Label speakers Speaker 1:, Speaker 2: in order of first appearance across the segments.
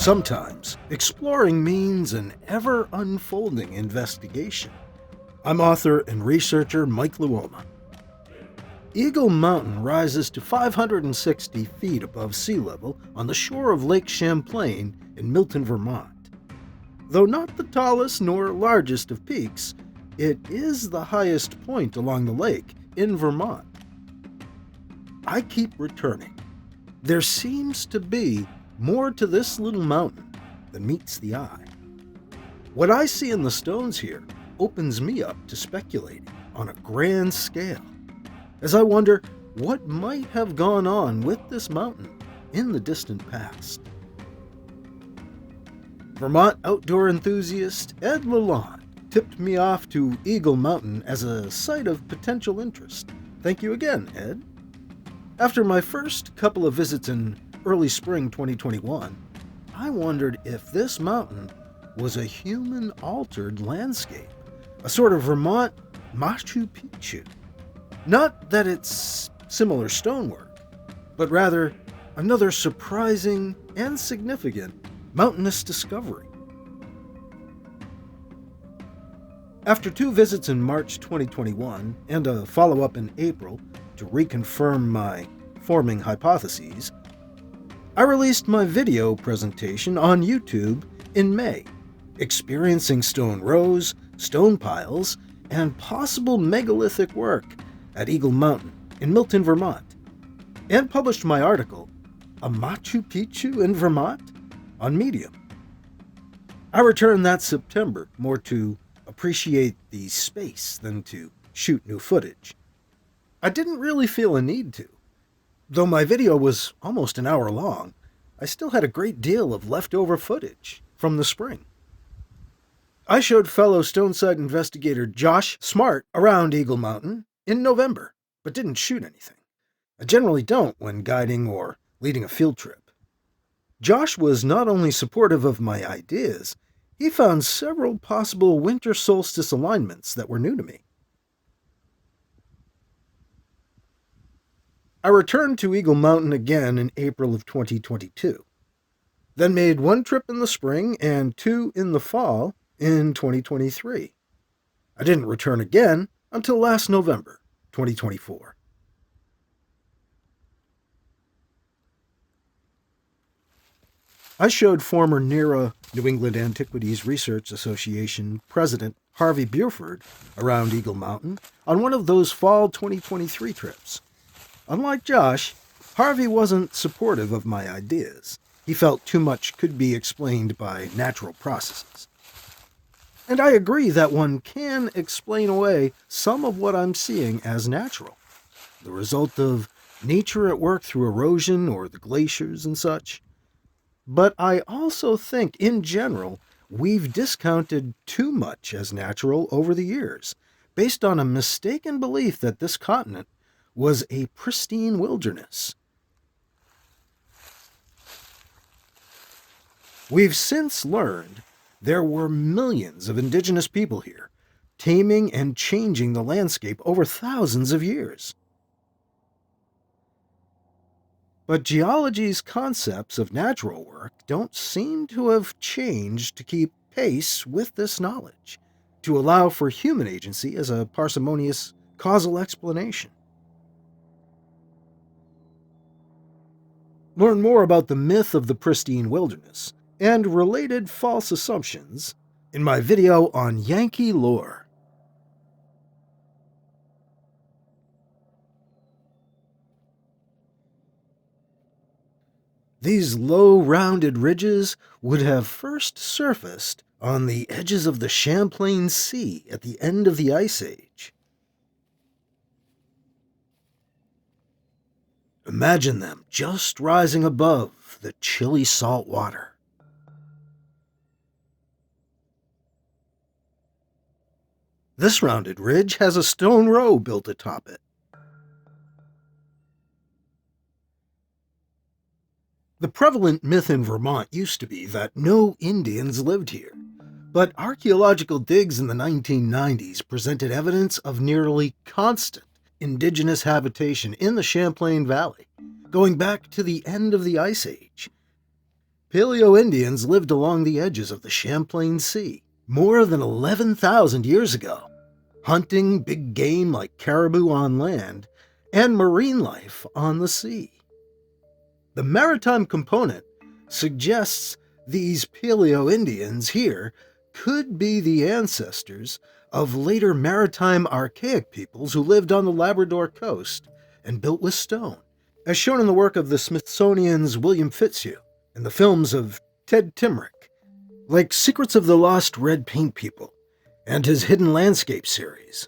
Speaker 1: Sometimes, exploring means an ever-unfolding investigation. I'm author and researcher Mike Luoma. Eagle Mountain rises to 560 feet above sea level on the shore of Lake Champlain in Milton, Vermont. Though not the tallest nor largest of peaks, it is the highest point along the lake in Vermont. I keep returning. There seems to be more to this little mountain than meets the eye. What I see in the stones here opens me up to speculating on a grand scale, as I wonder what might have gone on with this mountain in the distant past. Vermont outdoor enthusiast Ed Lalonde tipped me off to Eagle Mountain as a site of potential interest. Thank you again, Ed. After my first couple of visits in early spring 2021, I wondered if this mountain was a human-altered landscape, a sort of Vermont Machu Picchu. Not that it's similar stonework, but rather another surprising and significant mountainous discovery. After 2 visits in March 2021 and a follow-up in April to reconfirm my forming hypotheses, I released my video presentation on YouTube in May, experiencing stone rows, stone piles, and possible megalithic work at Eagle Mountain in Milton, Vermont, and published my article, A Machu Picchu in Vermont, on Medium. I returned that September more to appreciate the space than to shoot new footage. I didn't really feel a need to. Though my video was almost an hour long, I still had a great deal of leftover footage from the spring. I showed fellow Stoneside investigator Josh Smart around Eagle Mountain in November, but didn't shoot anything. I generally don't when guiding or leading a field trip. Josh was not only supportive of my ideas, he found several possible winter solstice alignments that were new to me. I returned to Eagle Mountain again in April of 2022, then made 1 trip in the spring and 2 in the fall in 2023. I didn't return again until last November, 2024. I showed former NERA New England Antiquities Research Association President Harvey Buford around Eagle Mountain on one of those fall 2023 trips. Unlike Josh, Harvey wasn't supportive of my ideas. He felt too much could be explained by natural processes. And I agree that one can explain away some of what I'm seeing as natural, the result of nature at work through erosion or the glaciers and such. But I also think, in general, we've discounted too much as natural over the years, based on a mistaken belief that this continent was a pristine wilderness. We've since learned there were millions of indigenous people here, taming and changing the landscape over thousands of years. But geology's concepts of natural work don't seem to have changed to keep pace with this knowledge, to allow for human agency as a parsimonious causal explanation. Learn more about the myth of the pristine wilderness and related false assumptions in my video on Yankee lore. These low, rounded ridges would have first surfaced on the edges of the Champlain Sea at the end of the Ice Age. Imagine them just rising above the chilly salt water. This rounded ridge has a stone row built atop it. The prevalent myth in Vermont used to be that no Indians lived here, but archaeological digs in the 1990s presented evidence of nearly constant indigenous habitation in the Champlain Valley, going back to the end of the Ice Age. Paleo-Indians lived along the edges of the Champlain Sea more than 11,000 years ago, hunting big game like caribou on land and marine life on the sea. The maritime component suggests these Paleo-Indians here could be the ancestors of later maritime archaic peoples who lived on the Labrador coast and built with stone, as shown in the work of the Smithsonian's William Fitzhugh and the films of Ted Timrick, like Secrets of the Lost Red Paint People and his Hidden Landscape series.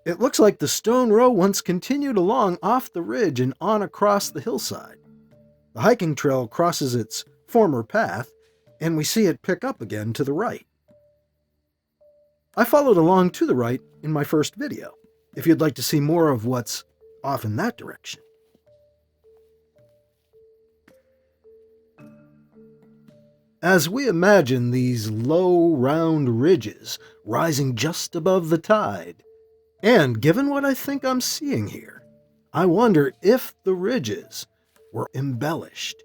Speaker 1: It looks like the stone row once continued along off the ridge and on across the hillside. The hiking trail crosses its former path, and we see it pick up again to the right. I followed along to the right in my first video, if you'd like to see more of what's off in that direction. As we imagine these low, round ridges rising just above the tide, and given what I think I'm seeing here, I wonder if the ridges were embellished,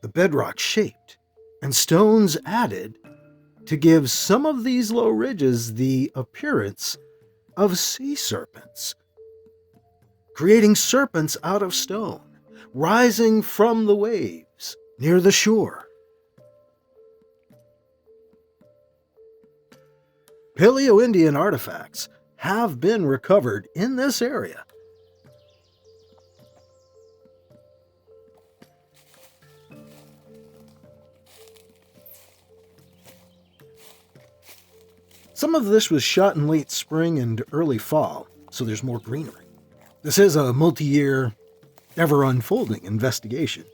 Speaker 1: the bedrock shaped, and stones added to give some of these low ridges the appearance of sea serpents, creating serpents out of stone, rising from the waves near the shore. Paleo-Indian artifacts have been recovered in this area. Some of this was shot in late spring and early fall, so there's more greenery. This is a multi-year, ever-unfolding investigation.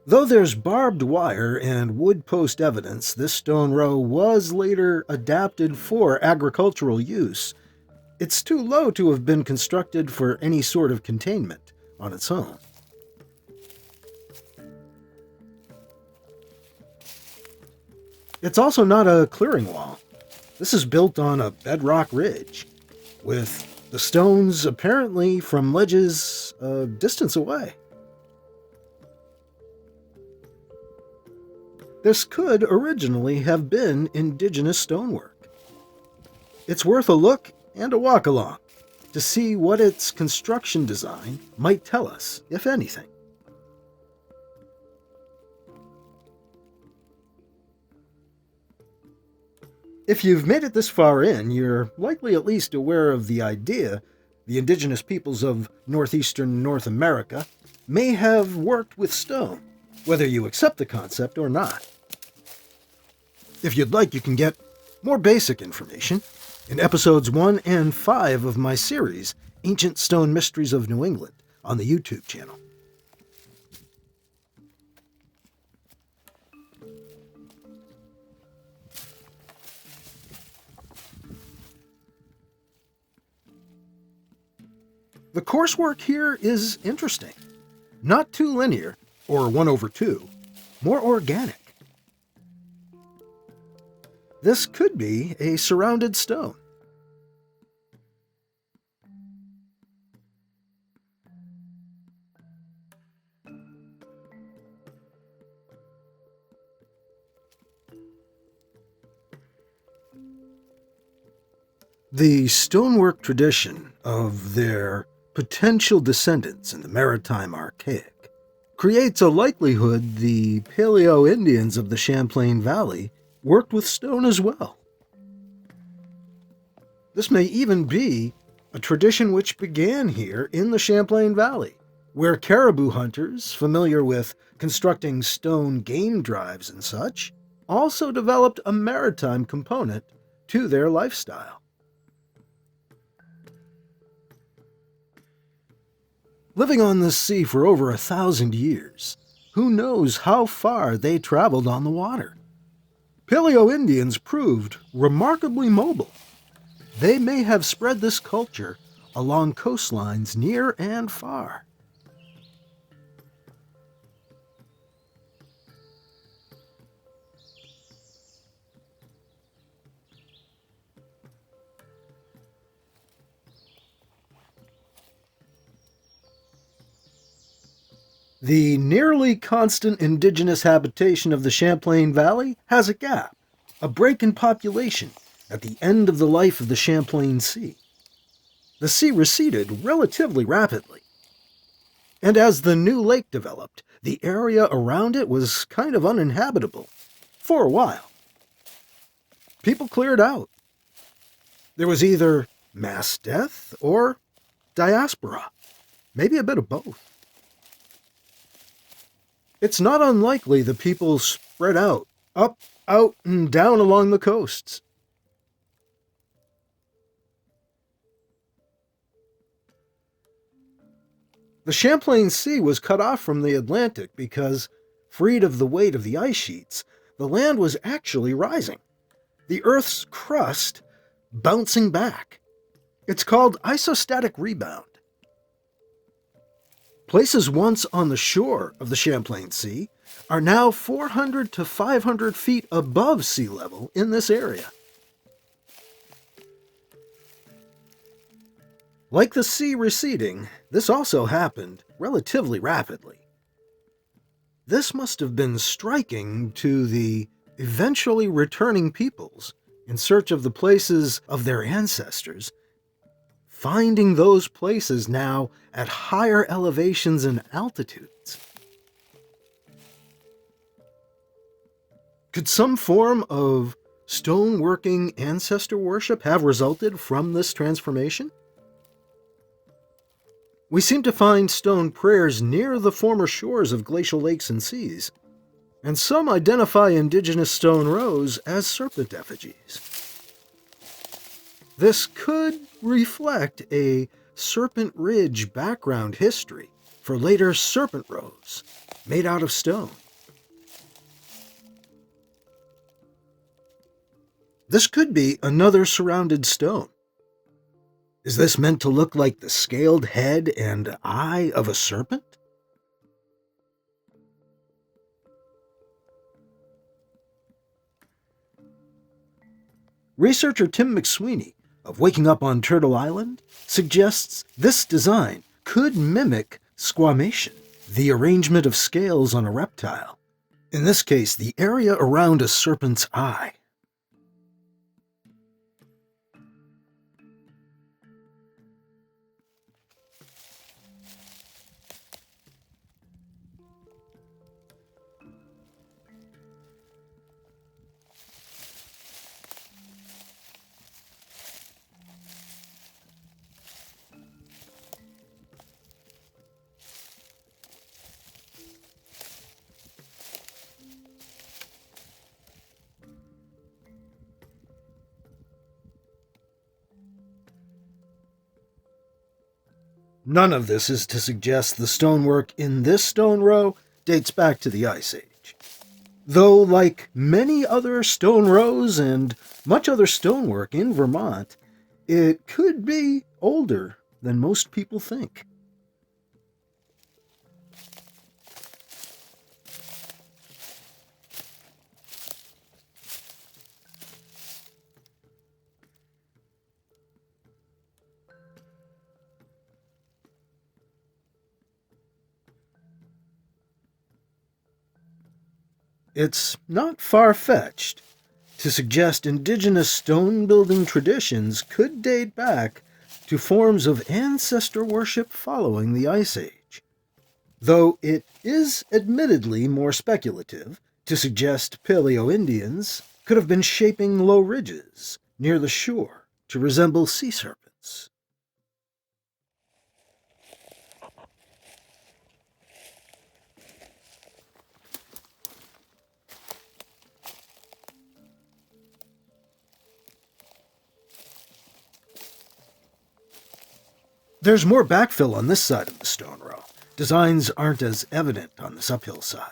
Speaker 1: Though there's barbed wire and wood post evidence this stone row was later adapted for agricultural use, it's too low to have been constructed for any sort of containment on its own. It's also not a clearing wall. This is built on a bedrock ridge, with the stones apparently from ledges a distance away. This could originally have been indigenous stonework. It's worth a look and a walk along to see what its construction design might tell us, if anything. If you've made it this far in, you're likely at least aware of the idea the indigenous peoples of northeastern North America may have worked with stone, whether you accept the concept or not. If you'd like, you can get more basic information in episodes 1 and 5 of my series, Ancient Stone Mysteries of New England, on the YouTube channel. The coursework here is interesting. Not too linear, or 1/2, more organic. This could be a surrounded stone. The stonework tradition of their potential descendants in the maritime archaic creates a likelihood the Paleo-Indians of the Champlain Valley worked with stone as well. This may even be a tradition which began here in the Champlain Valley, where caribou hunters, familiar with constructing stone game drives and such, also developed a maritime component to their lifestyle. Living on this sea for over 1,000 years, who knows how far they traveled on the water? Paleo-Indians proved remarkably mobile. They may have spread this culture along coastlines near and far. The nearly constant indigenous habitation of the Champlain Valley has a gap, a break in population at the end of the life of the Champlain Sea. The sea receded relatively rapidly, and as the new lake developed, the area around it was kind of uninhabitable for a while. People cleared out. There was either mass death or diaspora, maybe a bit of both. It's not unlikely the people spread out, up, out, and down along the coasts. The Champlain Sea was cut off from the Atlantic because, freed of the weight of the ice sheets, the land was actually rising. The Earth's crust bouncing back. It's called isostatic rebound. Places once on the shore of the Champlain Sea are now 400 to 500 feet above sea level in this area. Like the sea receding, this also happened relatively rapidly. This must have been striking to the eventually returning peoples in search of the places of their ancestors, finding those places now at higher elevations and altitudes. Could some form of stoneworking ancestor worship have resulted from this transformation? We seem to find stone prayers near the former shores of glacial lakes and seas, and some identify indigenous stone rows as serpent effigies. This could reflect a Serpent Ridge background history for later serpent rows made out of stone. This could be another surrounded stone. Is this meant to look like the scaled head and eye of a serpent? Researcher Tim McSweeney of Waking Up on Turtle Island suggests this design could mimic squamation, the arrangement of scales on a reptile. In this case, the area around a serpent's eye. None of this is to suggest the stonework in this stone row dates back to the Ice Age. Though, like many other stone rows and much other stonework in Vermont, it could be older than most people think. It's not far-fetched to suggest indigenous stone-building traditions could date back to forms of ancestor worship following the Ice Age, though it is admittedly more speculative to suggest Paleo-Indians could have been shaping low ridges near the shore to resemble sea serpents. There's more backfill on this side of the stone row. Designs aren't as evident on this uphill side.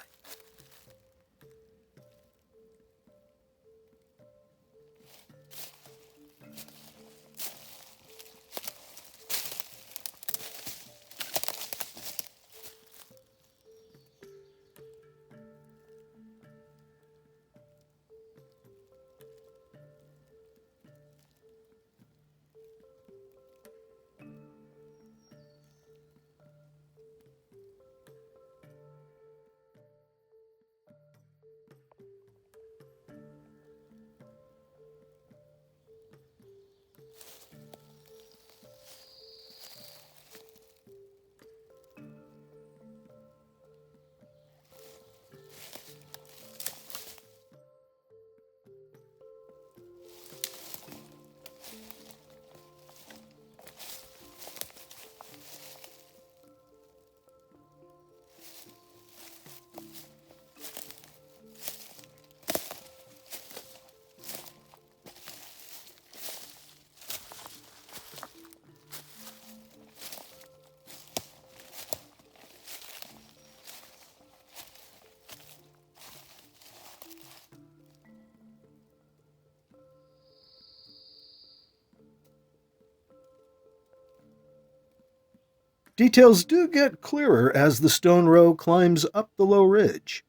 Speaker 1: Details do get clearer as the stone row climbs up the low ridge.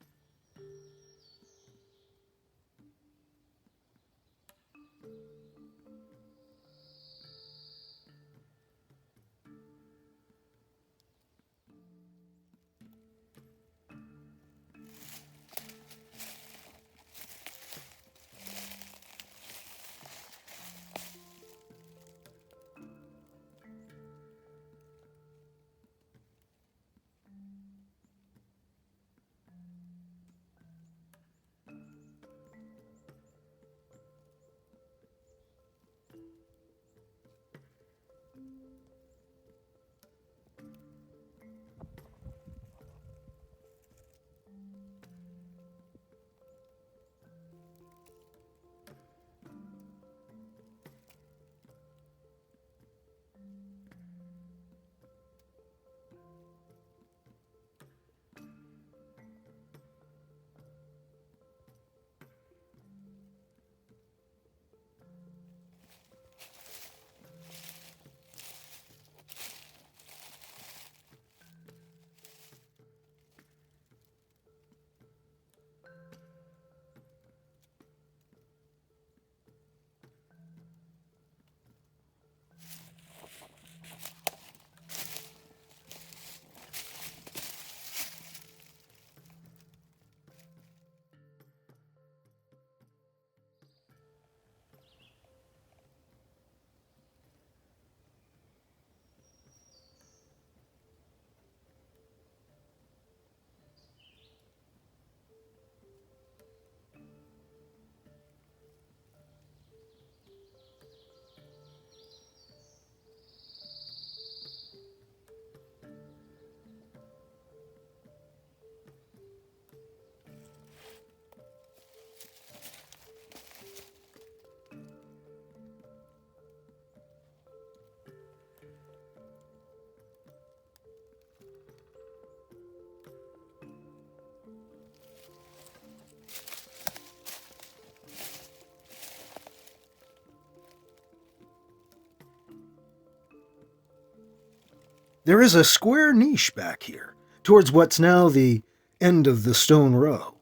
Speaker 1: There is a square niche back here, towards what's now the end of the stone row.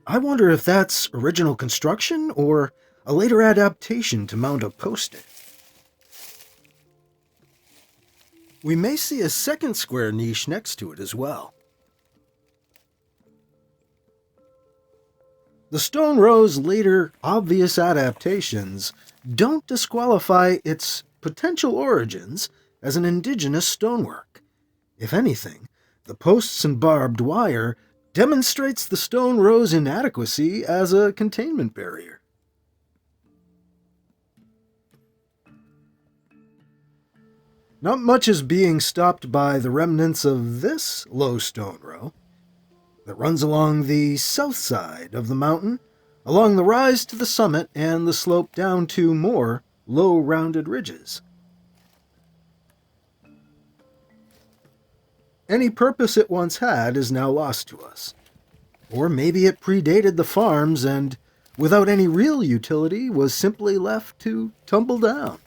Speaker 1: I wonder if that's original construction or a later adaptation to mount a post-it. We may see a second square niche next to it as well. The stone row's later obvious adaptations don't disqualify its potential origins as an indigenous stonework. If anything, the posts and barbed wire demonstrates the stone row's inadequacy as a containment barrier. Not much is being stopped by the remnants of this low stone row that runs along the south side of the mountain, along the rise to the summit and the slope down to more low rounded ridges. Any purpose it once had is now lost to us. Or maybe it predated the farms and, without any real utility, was simply left to tumble down.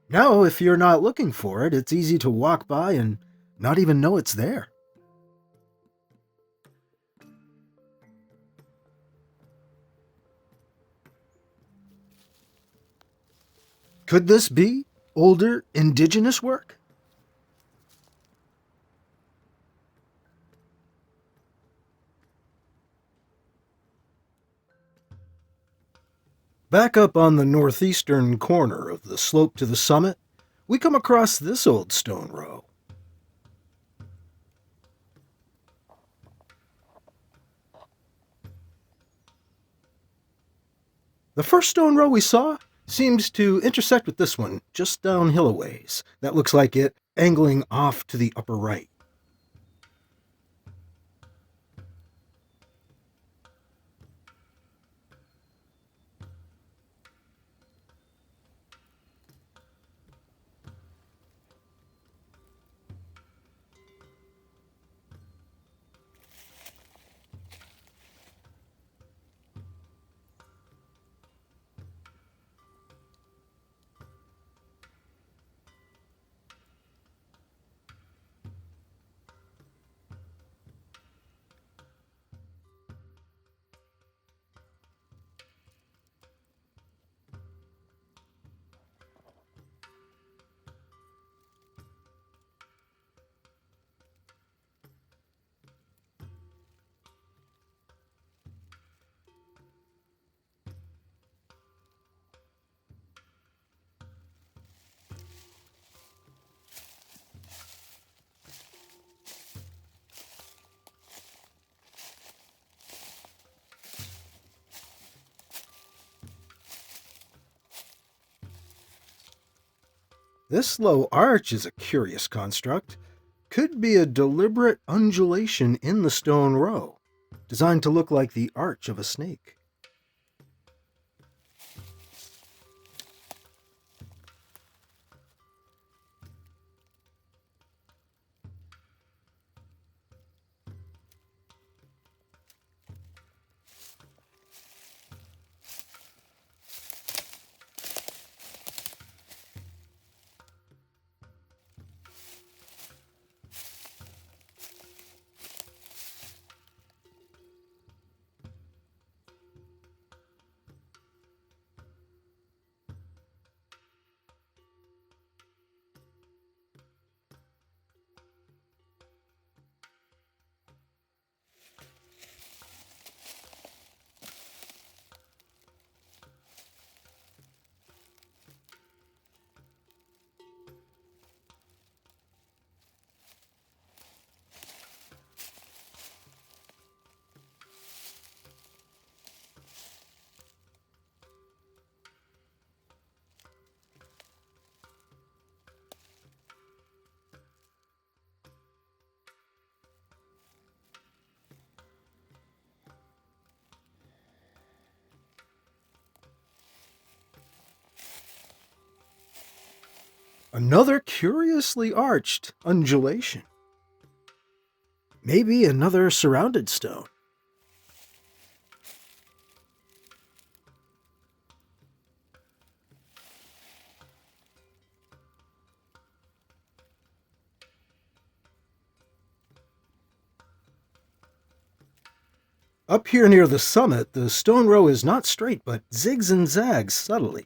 Speaker 1: Now, if you're not looking for it, it's easy to walk by and not even know it's there. Could this be older indigenous work? Back up on the northeastern corner of the slope to the summit, we come across this old stone row. The first stone row we saw seems to intersect with this one just downhill a ways. That looks like it angling off to the upper right. This low arch is a curious construct. Could be a deliberate undulation in the stone row, designed to look like the arch of a snake. Another curiously arched undulation. Maybe another surrounded stone. Up here near the summit, the stone row is not straight, but zigs and zags subtly.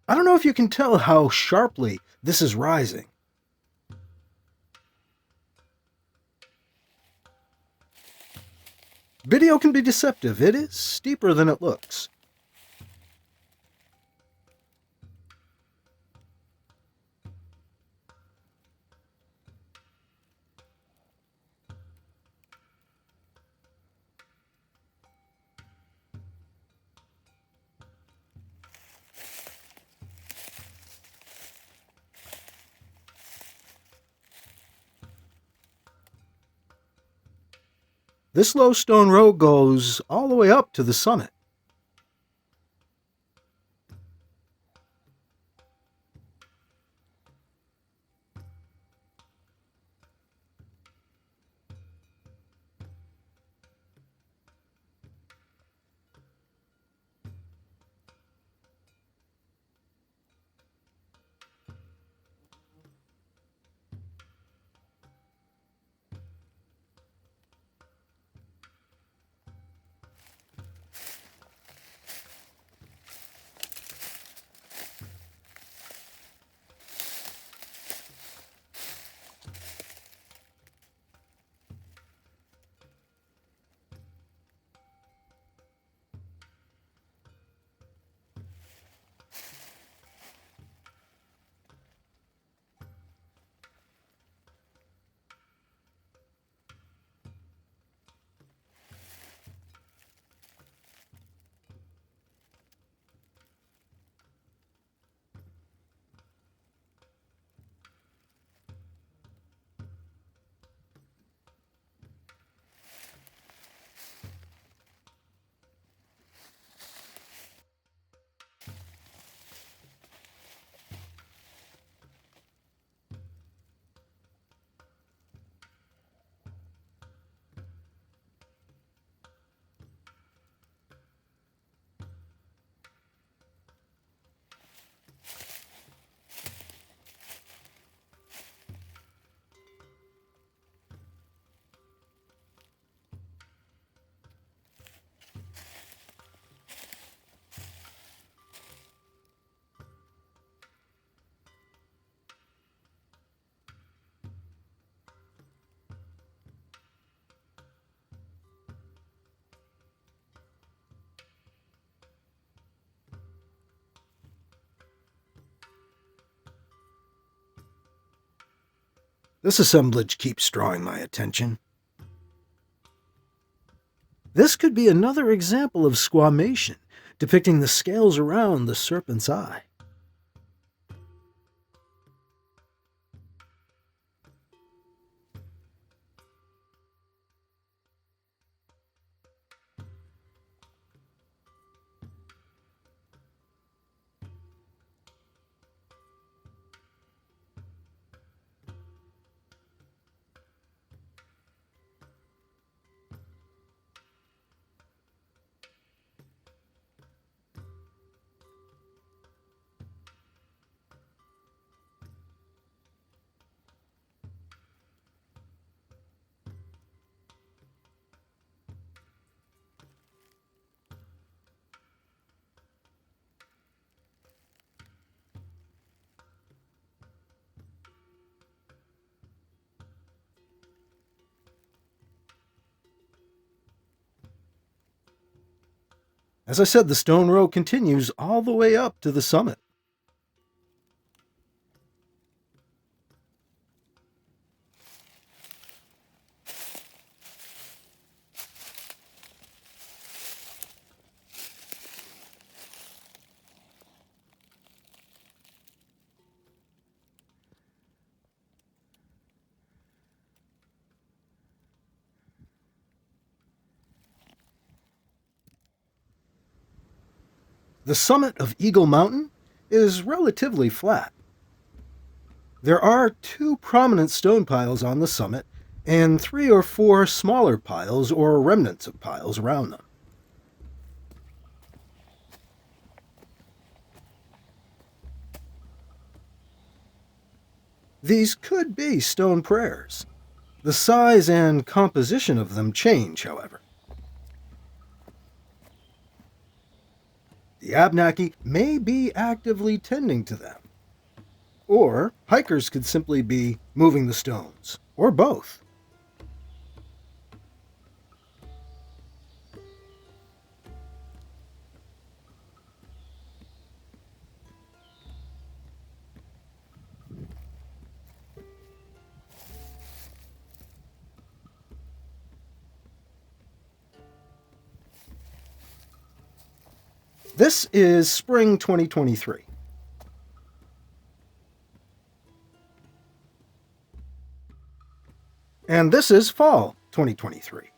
Speaker 1: I don't know if you can tell how sharply this is rising. Video can be deceptive. It is steeper than it looks. This low stone row goes all the way up to the summit. This assemblage keeps drawing my attention. This could be another example of squamation, depicting the scales around the serpent's eye. As I said, the stone row continues all the way up to the summit. The summit of Eagle Mountain is relatively flat. There are 2 prominent stone piles on the summit and 3 or 4 smaller piles or remnants of piles around them. These could be stone prayers. The size and composition of them change, however. The Abnaki may be actively tending to them, or hikers could simply be moving the stones, or both. This is spring 2023. And this is fall 2023.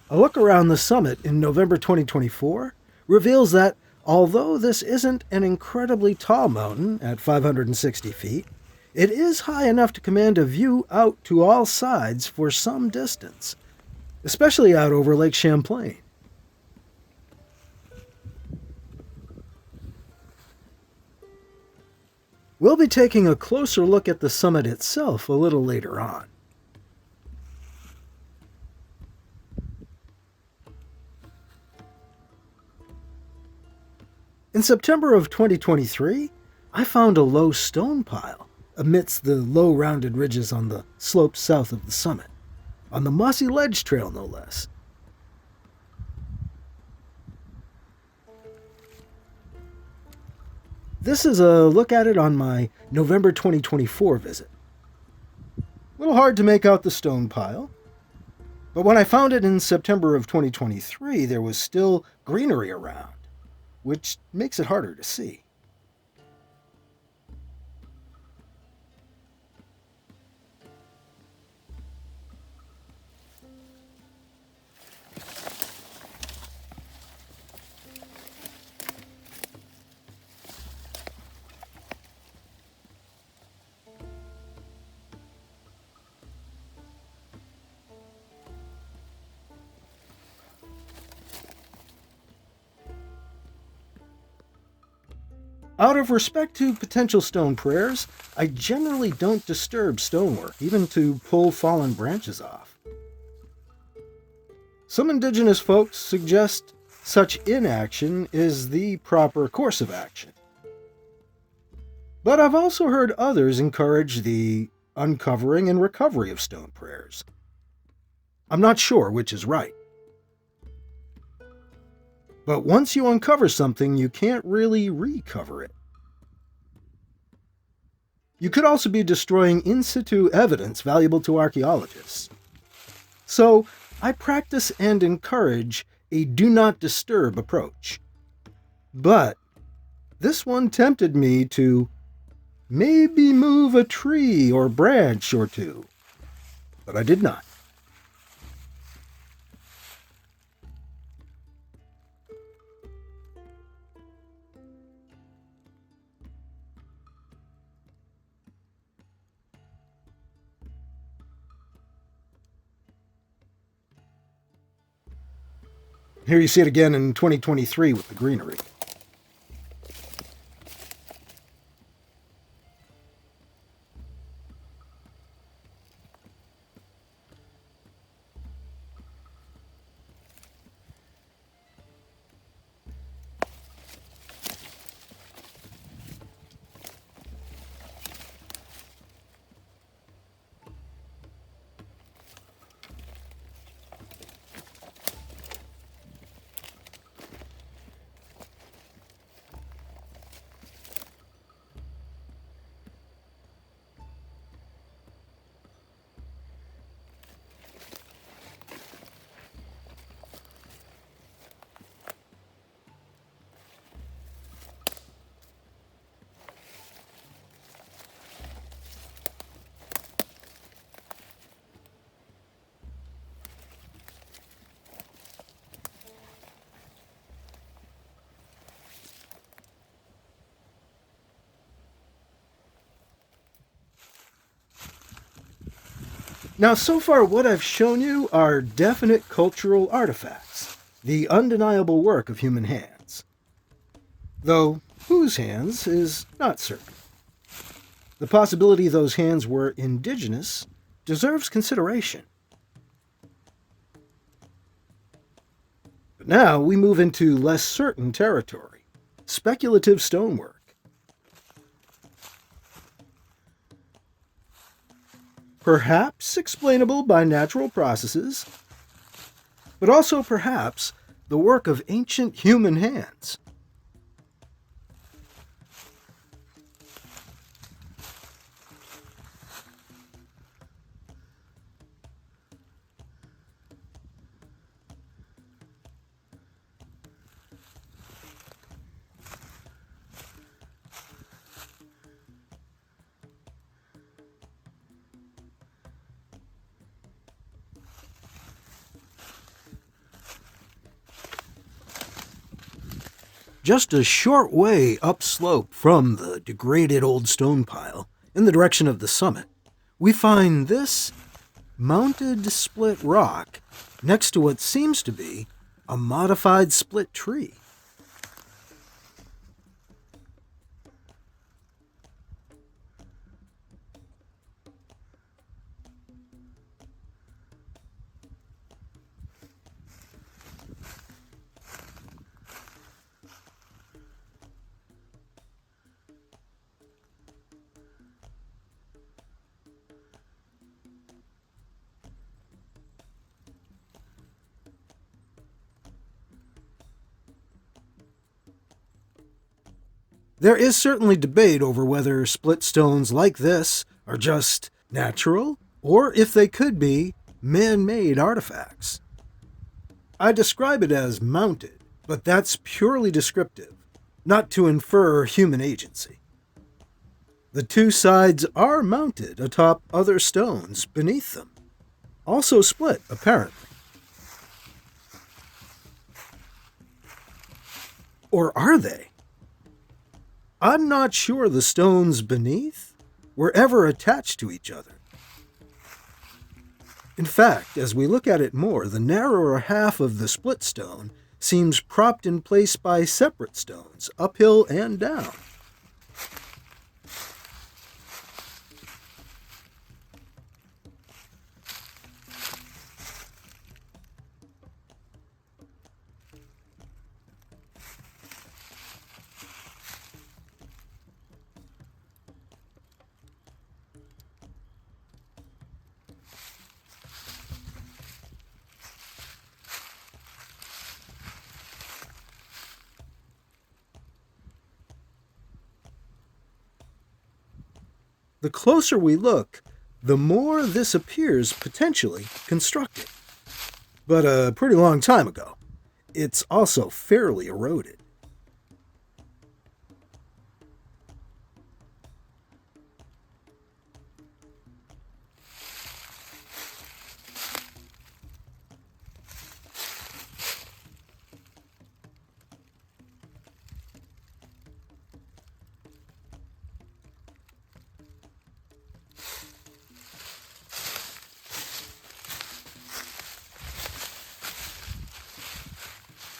Speaker 1: A look around the summit in November 2024 reveals that, although this isn't an incredibly tall mountain at 560 feet, it is high enough to command a view out to all sides for some distance, especially out over Lake Champlain. We'll be taking a closer look at the summit itself a little later on. In September of 2023, I found a low stone pile amidst the low rounded ridges on the slopes south of the summit, on the Mossy Ledge Trail no less. This is a look at it on my November 2024 visit. A little hard to make out the stone pile, but when I found it in September of 2023, there was still greenery around, which makes it harder to see. Out of respect to potential stone prayers, I generally don't disturb stonework, even to pull fallen branches off. Some indigenous folks suggest such inaction is the proper course of action. But I've also heard others encourage the uncovering and recovery of stone prayers. I'm not sure which is right. But once you uncover something, you can't really recover it. You could also be destroying in situ evidence valuable to archaeologists. So, I practice and encourage a do not disturb approach. But this one tempted me to maybe move a tree or branch or two, but I did not. Here you see it again in 2023 with the greenery. Now, so far what I've shown you are definite cultural artifacts, the undeniable work of human hands. Though whose hands is not certain. The possibility those hands were indigenous deserves consideration. But now we move into less certain territory, speculative stonework. Perhaps explainable by natural processes, but also perhaps the work of ancient human hands. Just a short way upslope from the degraded old stone pile, in the direction of the summit, we find this mounted split rock next to what seems to be a modified split tree. There is certainly debate over whether split stones like this are just natural, or if they could be man-made artifacts. I describe it as mounted, but that's purely descriptive, not to infer human agency. The two sides are mounted atop other stones beneath them, also split, apparently. Or are they? I'm not sure the stones beneath were ever attached to each other. In fact, as we look at it more, the narrower half of the split stone seems propped in place by separate stones, uphill and down, The closer we look, the more this appears potentially constructed. But a pretty long time ago. It's also fairly eroded.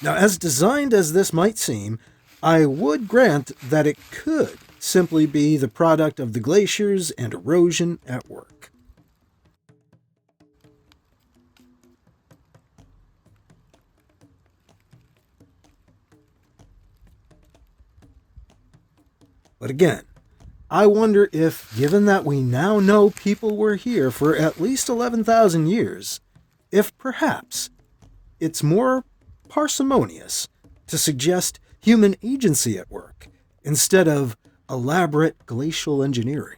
Speaker 1: Now, as designed as this might seem, I would grant that it could simply be the product of the glaciers and erosion at work. But again, I wonder if, given that we now know people were here for at least 11,000 years, if perhaps it's more parsimonious to suggest human agency at work instead of elaborate glacial engineering.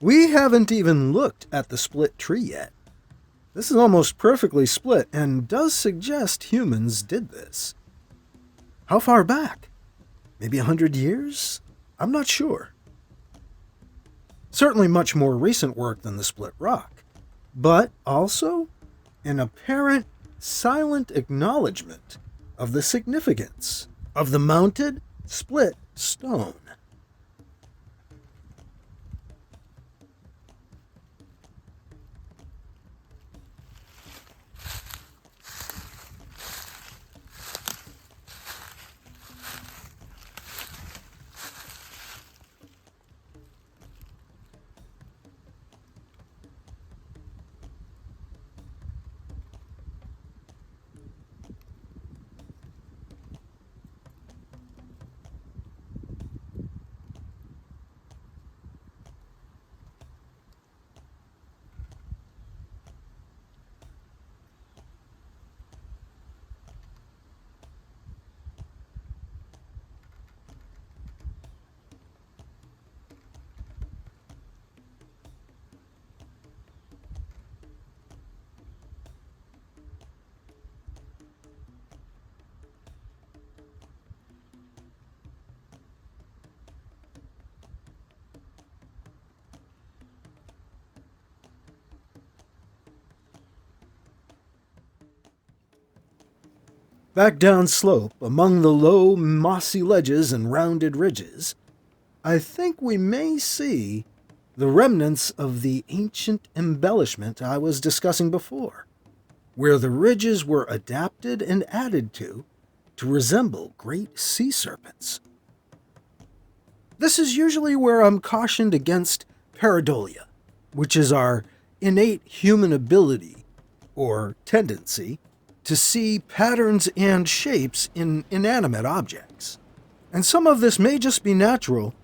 Speaker 1: We haven't even looked at the split tree yet. This is almost perfectly split and does suggest humans did this. How far back? Maybe 100 years? I'm not sure. Certainly much more recent work than the split rock, but also an apparent silent acknowledgement of the significance of the mounted split stone. Back down slope, among the low, mossy ledges and rounded ridges, I think we may see the remnants of the ancient embellishment I was discussing before, where the ridges were adapted and added to resemble great sea serpents. This is usually where I'm cautioned against pareidolia, which is our innate human ability, or tendency, to see patterns and shapes in inanimate objects. And some of this may just be natural,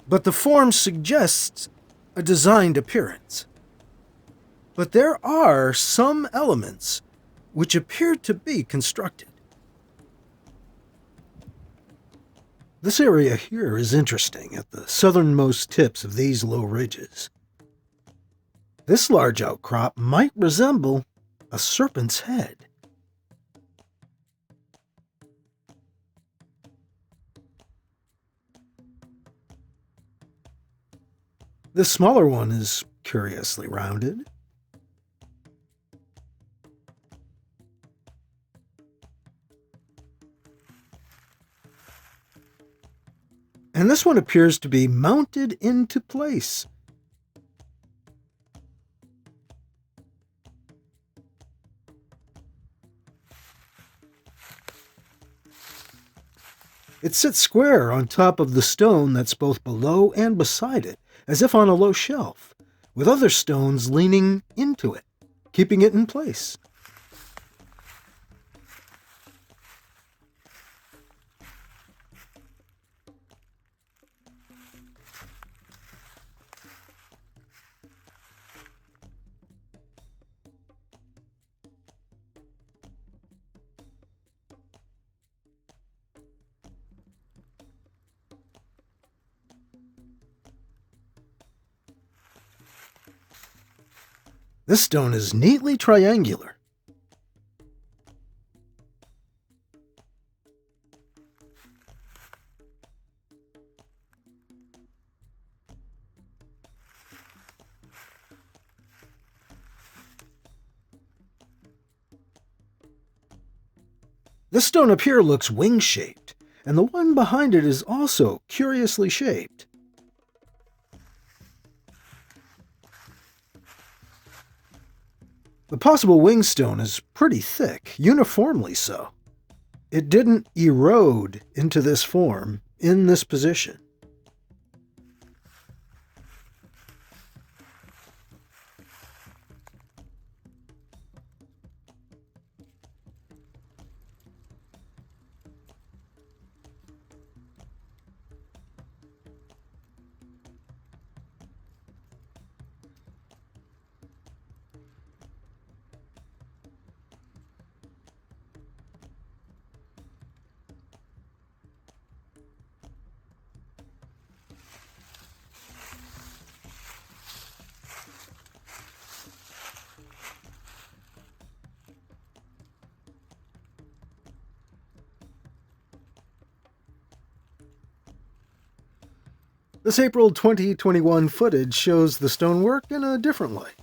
Speaker 1: but the form suggests a designed appearance. But there are some elements which appear to be constructed. This area here is interesting at the southernmost tips of these low ridges. This large outcrop might resemble a serpent's head. This smaller one is curiously rounded. And this one appears to be mounted into place. It sits square on top of the stone that's both below and beside it, as if on a low shelf, with other stones leaning into it, keeping it in place. This stone is neatly triangular. This stone up here looks wing-shaped, and the one behind it is also curiously shaped. The possible wingstone is pretty thick, uniformly so. It didn't erode into this form in this position. This April 2021 footage shows the stonework in a different light.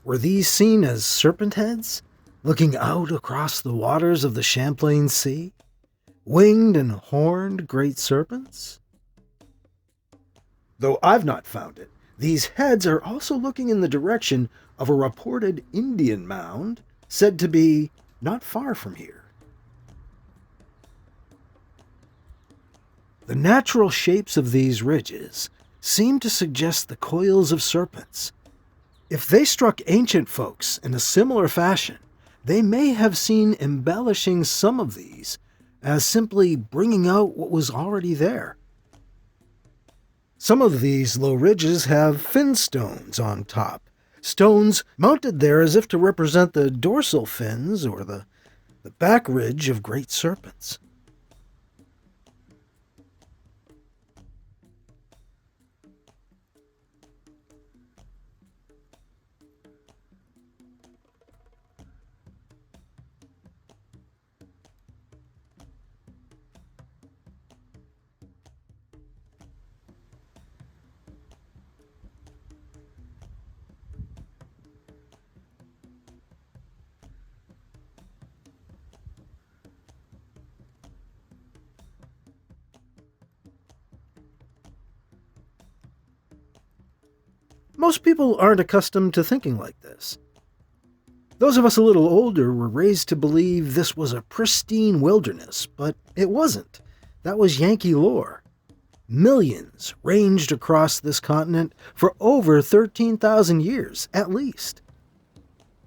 Speaker 1: Were these seen as serpent heads, looking out across the waters of the Champlain Sea? Winged and horned great serpents? Though I've not found it, these heads are also looking in the direction of a reported Indian mound said to be not far from here. The natural shapes of these ridges seem to suggest the coils of serpents. If they struck ancient folks in a similar fashion, they may have seen embellishing some of these as simply bringing out what was already there. Some of these low ridges have fin stones on top, stones mounted there as if to represent the dorsal fins or the back ridge of great serpents. Most people aren't accustomed to thinking like this. Those of us a little older were raised to believe this was a pristine wilderness, but it wasn't. That was Yankee lore. Millions ranged across this continent for over 13,000 years, at least.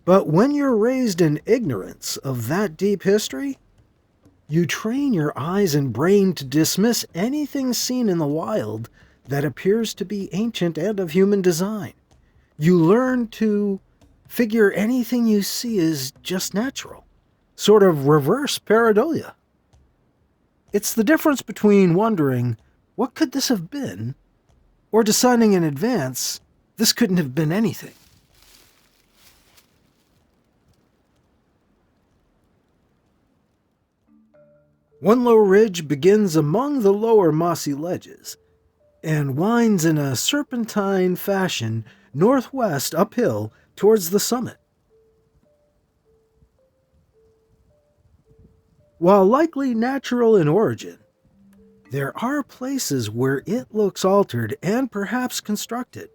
Speaker 1: But when you're raised in ignorance of that deep history, you train your eyes and brain to dismiss anything seen in the wild that appears to be ancient and of human design. You learn to figure anything you see is just natural, sort of reverse pareidolia. It's the difference between wondering, what could this have been, or deciding in advance, this couldn't have been anything. One low ridge begins among the lower mossy ledges and winds in a serpentine fashion northwest uphill towards the summit. While likely natural in origin, there are places where it looks altered and perhaps constructed.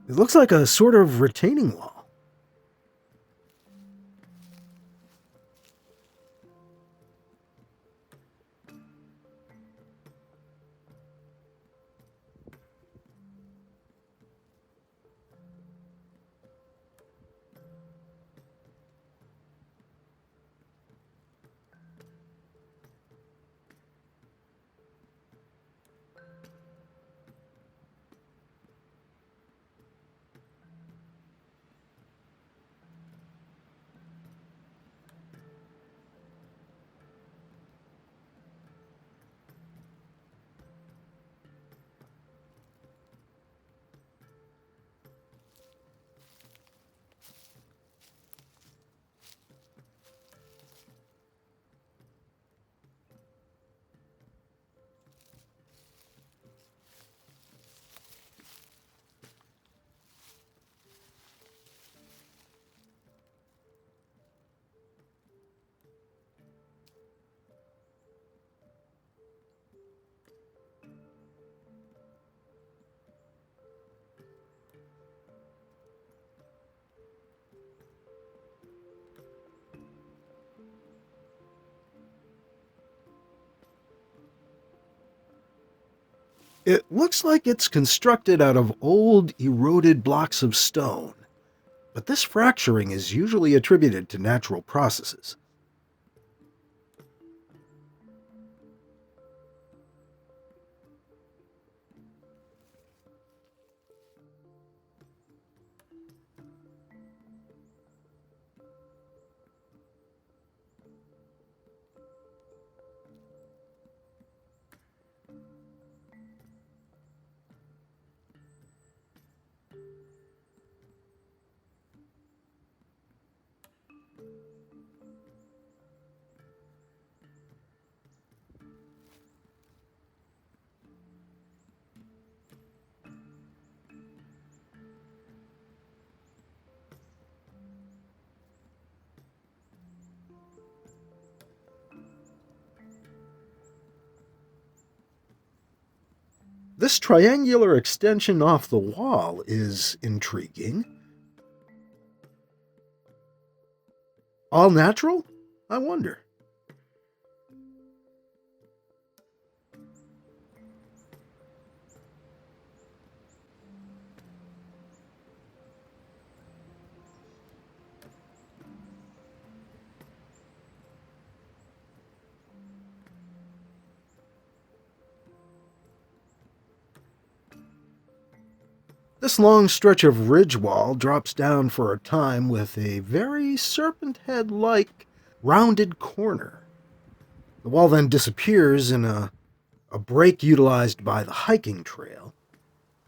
Speaker 1: It looks like a sort of retaining wall. It looks like it's constructed out of old, eroded blocks of stone, but this fracturing is usually attributed to natural processes. This triangular extension off the wall is intriguing. All natural? I wonder. This long stretch of ridge wall drops down for a time with a very serpent head-like rounded corner. The wall then disappears in a break utilized by the hiking trail,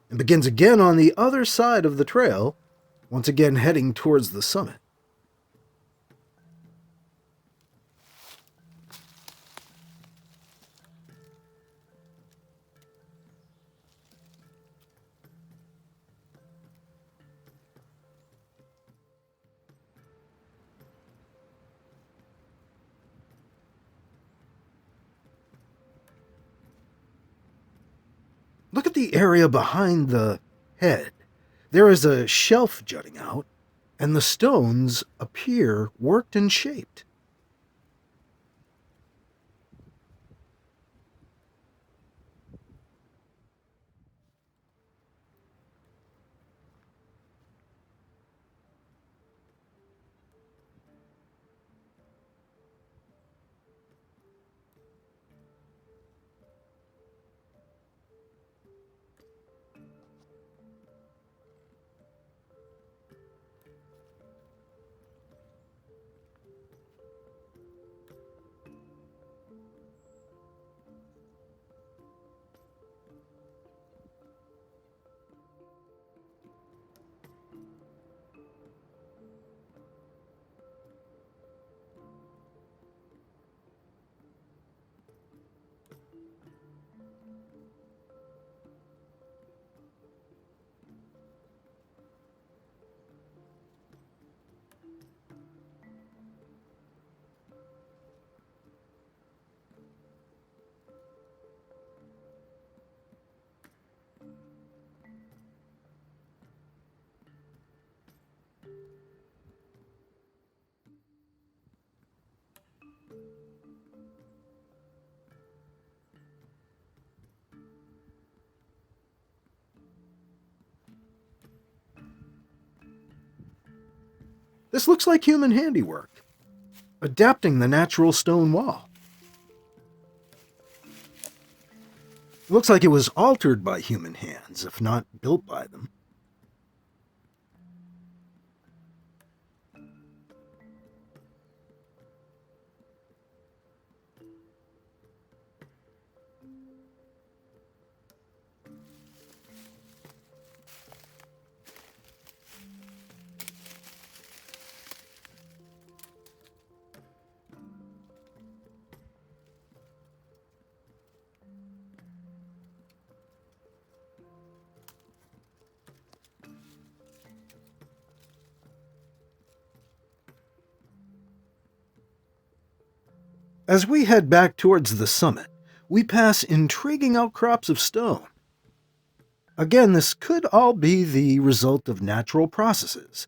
Speaker 1: and begins again on the other side of the trail, once again heading towards the summit. Look at the area behind the head. There is a shelf jutting out, and the stones appear worked and shaped. This looks like human handiwork, adapting the natural stone wall. It looks like it was altered by human hands, if not built by them. As we head back towards the summit, we pass intriguing outcrops of stone. Again, this could all be the result of natural processes,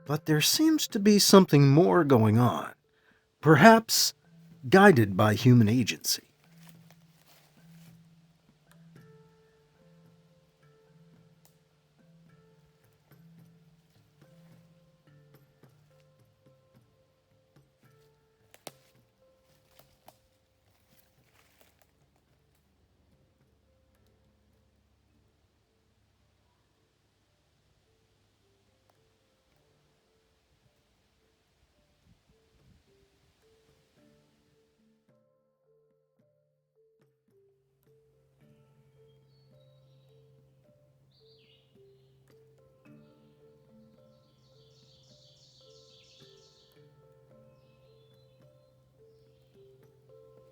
Speaker 1: but there seems to be something more going on, perhaps guided by human agency.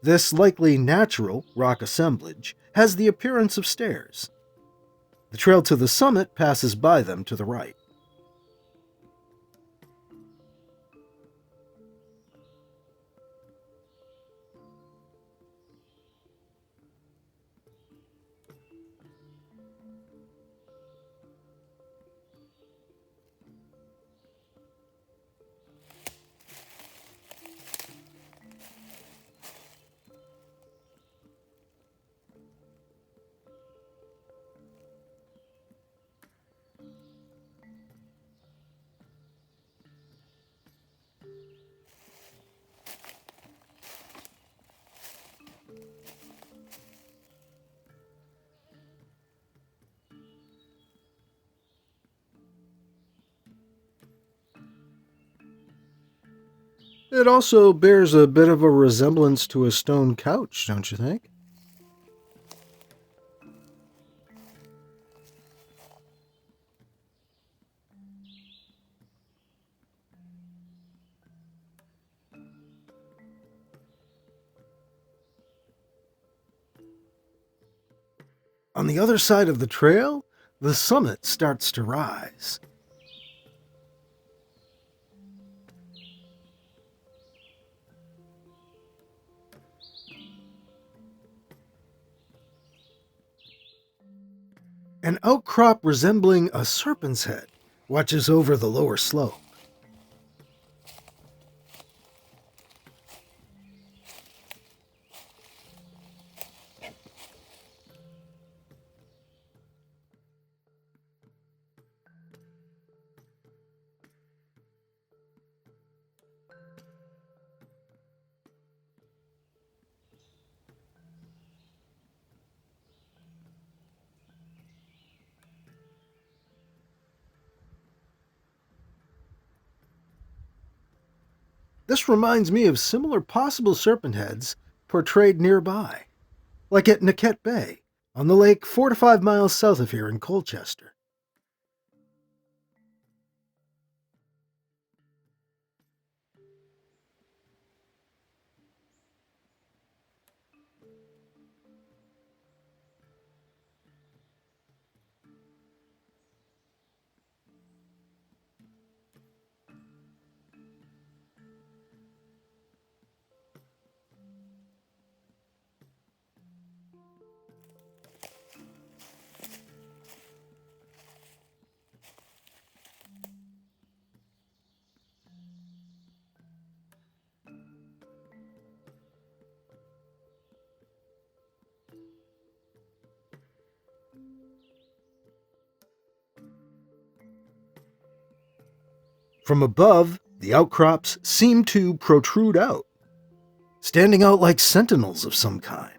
Speaker 1: This likely natural rock assemblage has the appearance of stairs. The trail to the summit passes by them to the right. It also bears a bit of a resemblance to a stone couch, don't you think? On the other side of the trail, the summit starts to rise. An outcrop resembling a serpent's head watches over the lower slope. This reminds me of similar possible serpent heads portrayed nearby, like at Naquette Bay, on the lake 4 to 5 miles south of here in Colchester. From above, the outcrops seem to protrude out, standing out like sentinels of some kind.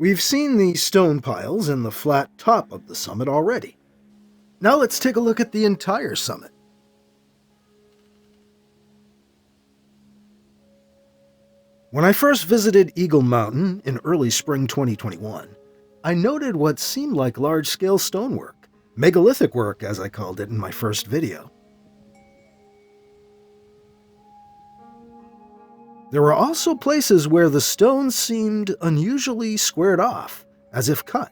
Speaker 1: We've seen the stone piles and the flat top of the summit already. Now let's take a look at the entire summit. When I first visited Eagle Mountain in early spring 2021, I noted what seemed like large-scale stonework, megalithic work as I called it in my first video. There were also places where the stones seemed unusually squared off, as if cut.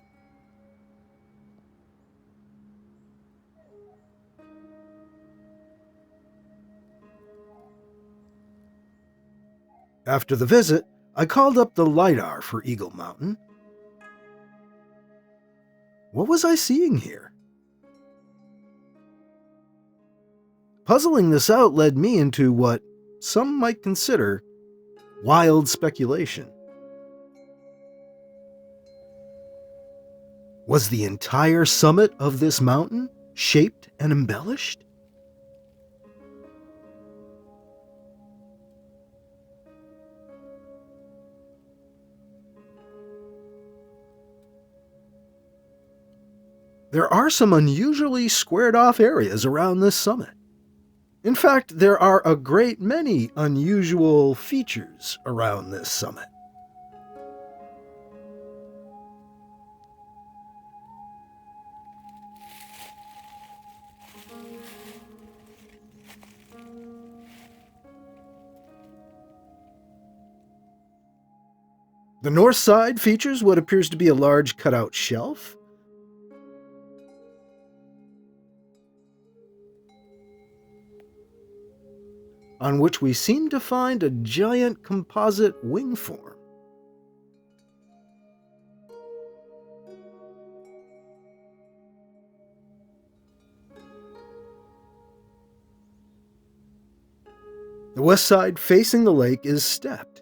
Speaker 1: After the visit, I called up the LiDAR for Eagle Mountain. What was I seeing here? Puzzling this out led me into what some might consider wild speculation. Was the entire summit of this mountain shaped and embellished? There are some unusually squared off areas around this summit. In fact, there are a great many unusual features around this summit. The north side features what appears to be a large cutout shelf. On which we seem to find a giant composite wing form. The west side facing the lake is stepped.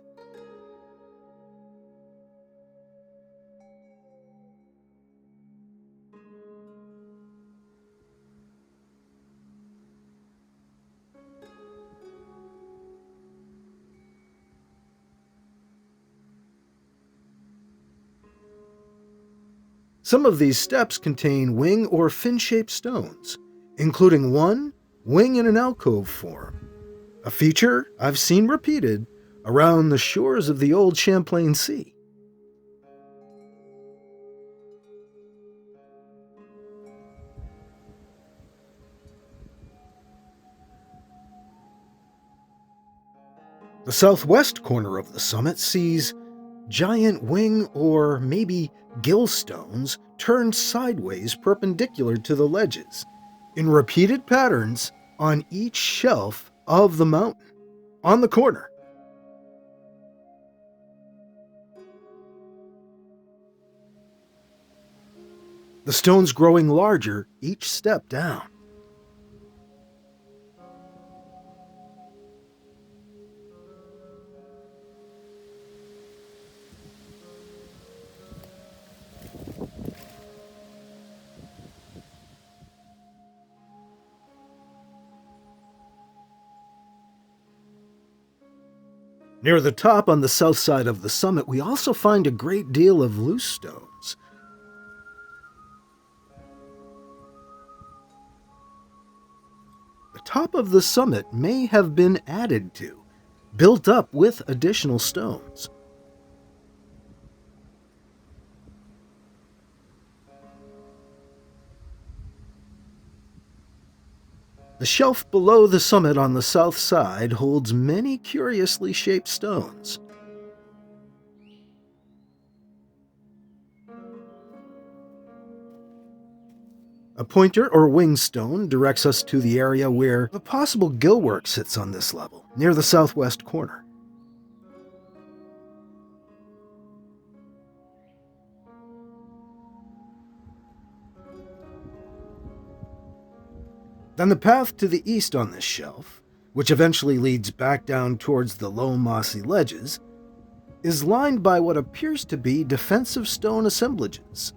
Speaker 1: Some of these steps contain wing or fin-shaped stones, including one wing in an alcove form, a feature I've seen repeated around the shores of the old Champlain Sea. The southwest corner of the summit sees giant wing or maybe gill stones turned sideways perpendicular to the ledges, in repeated patterns on each shelf of the mountain, on the corner. The stones growing larger each step down. Near the top on the south side of the summit, we also find a great deal of loose stones. The top of the summit may have been added to, built up with additional stones. The shelf below the summit on the south side holds many curiously shaped stones. A pointer or wing stone directs us to the area where the possible Gill work sits on this level, near the southwest corner. Then the path to the east on this shelf, which eventually leads back down towards the low mossy ledges, is lined by what appears to be defensive stone assemblages.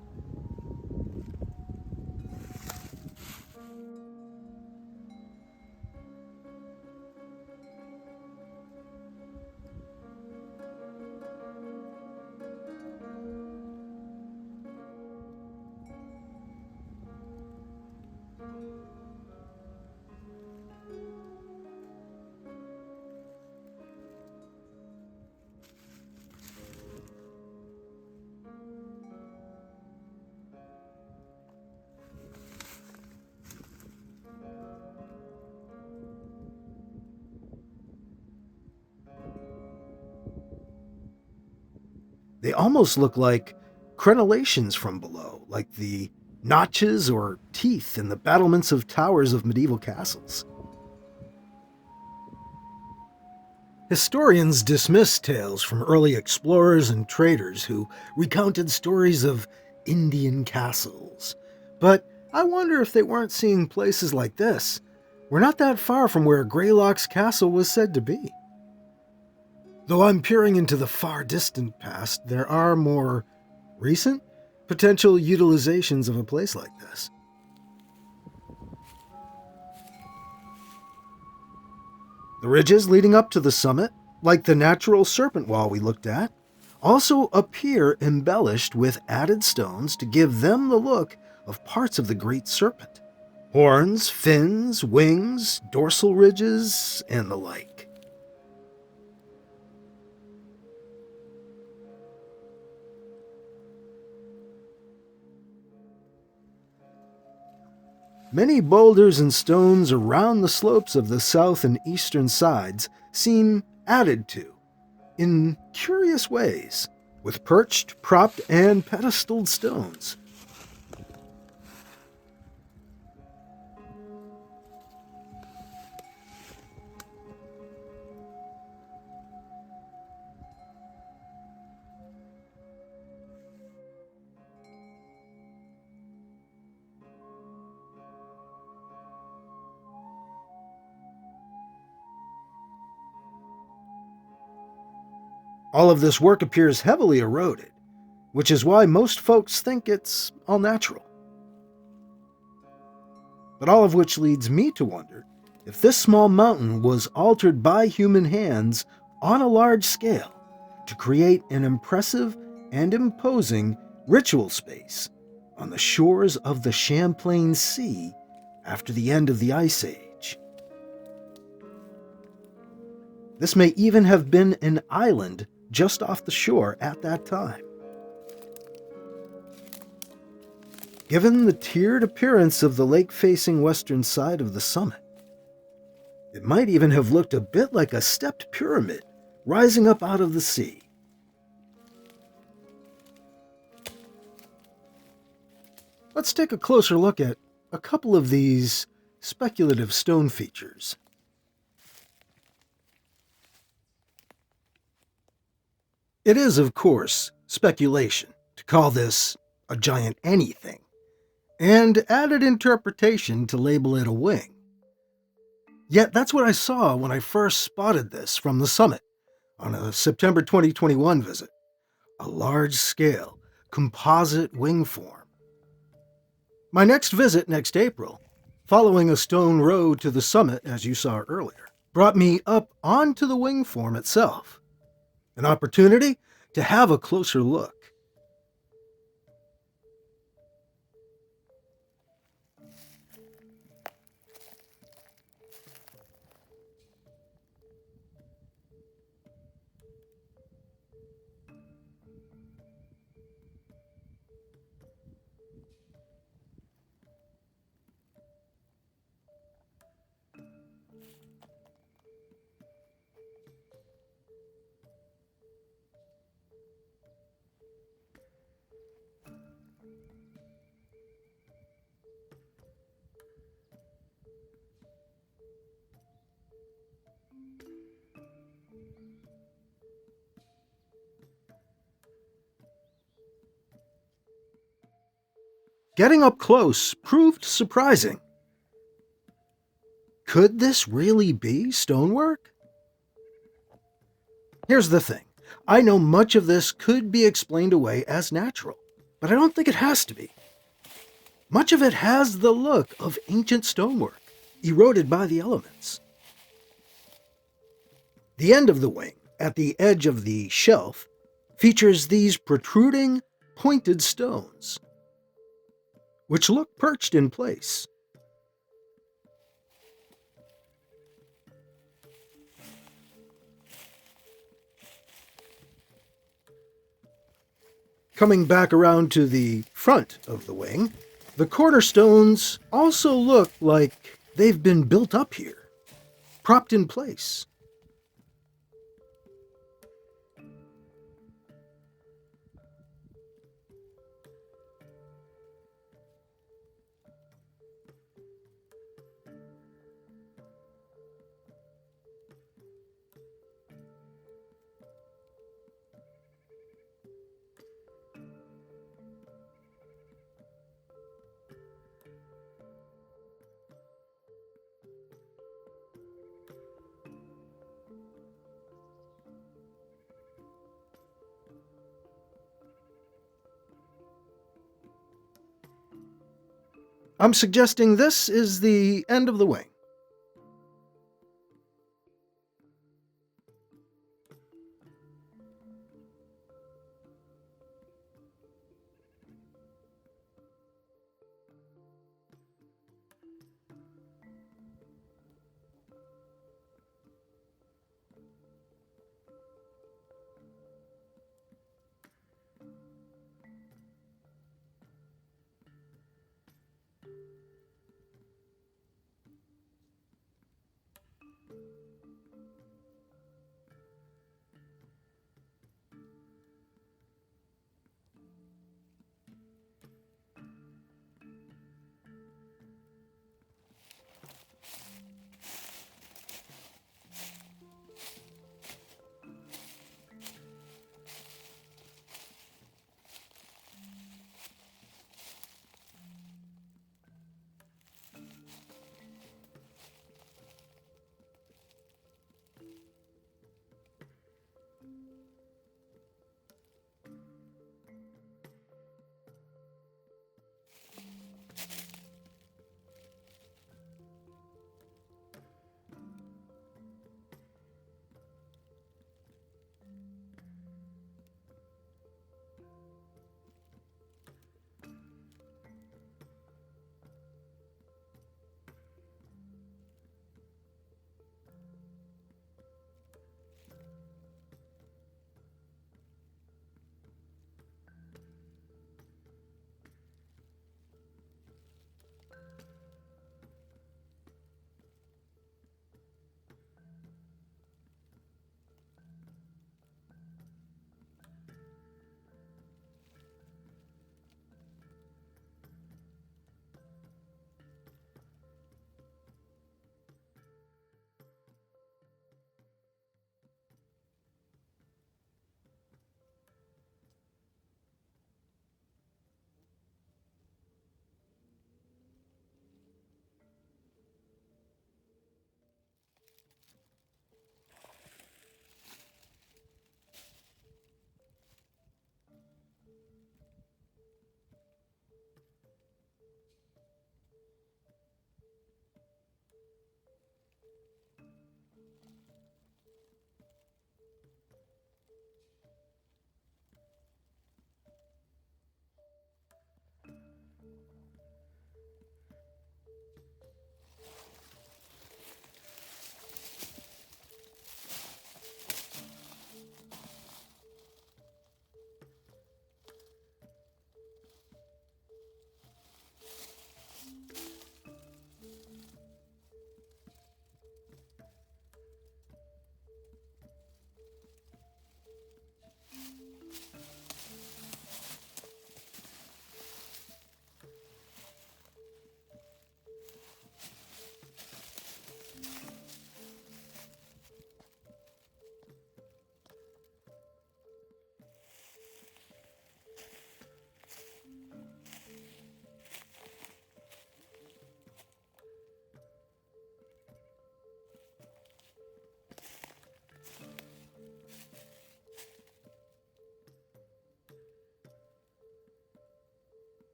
Speaker 1: They almost look like crenellations from below, like the notches or teeth in the battlements of towers of medieval castles. Historians dismiss tales from early explorers and traders who recounted stories of Indian castles. But I wonder if they weren't seeing places like this. We're not that far from where Greylock's castle was said to be. Though I'm peering into the far distant past, there are more recent potential utilizations of a place like this. The ridges leading up to the summit, like the natural serpent wall we looked at, also appear embellished with added stones to give them the look of parts of the great serpent. Horns, fins, wings, dorsal ridges, and the like. Many boulders and stones around the slopes of the south and eastern sides seem added to, in curious ways, with perched, propped, and pedestaled stones. All of this work appears heavily eroded, which is why most folks think it's all natural. But all of which leads me to wonder if this small mountain was altered by human hands on a large scale to create an impressive and imposing ritual space on the shores of the Champlain Sea after the end of the Ice Age. This may even have been an island just off the shore at that time. Given the tiered appearance of the lake-facing western side of the summit, it might even have looked a bit like a stepped pyramid rising up out of the sea. Let's take a closer look at a couple of these speculative stone features. It is, of course, speculation to call this a giant anything, and added interpretation to label it a wing. Yet that's what I saw when I first spotted this from the summit on a September 2021 visit, a large-scale composite wing form. My next visit next April, following a stone road to the summit as you saw earlier, brought me up onto the wing form itself. An opportunity to have a closer look. getting up close proved surprising. Could this really be stonework? Here's the thing. I know much of this could be explained away as natural, but I don't think it has to be. Much of it has the look of ancient stonework, eroded by the elements. The end of the wing, at the edge of the shelf, features these protruding, pointed stones, which look perched in place. Coming back around to the front of the wing, the cornerstones also look like they've been built up here, propped in place. I'm suggesting this is the end of the wing.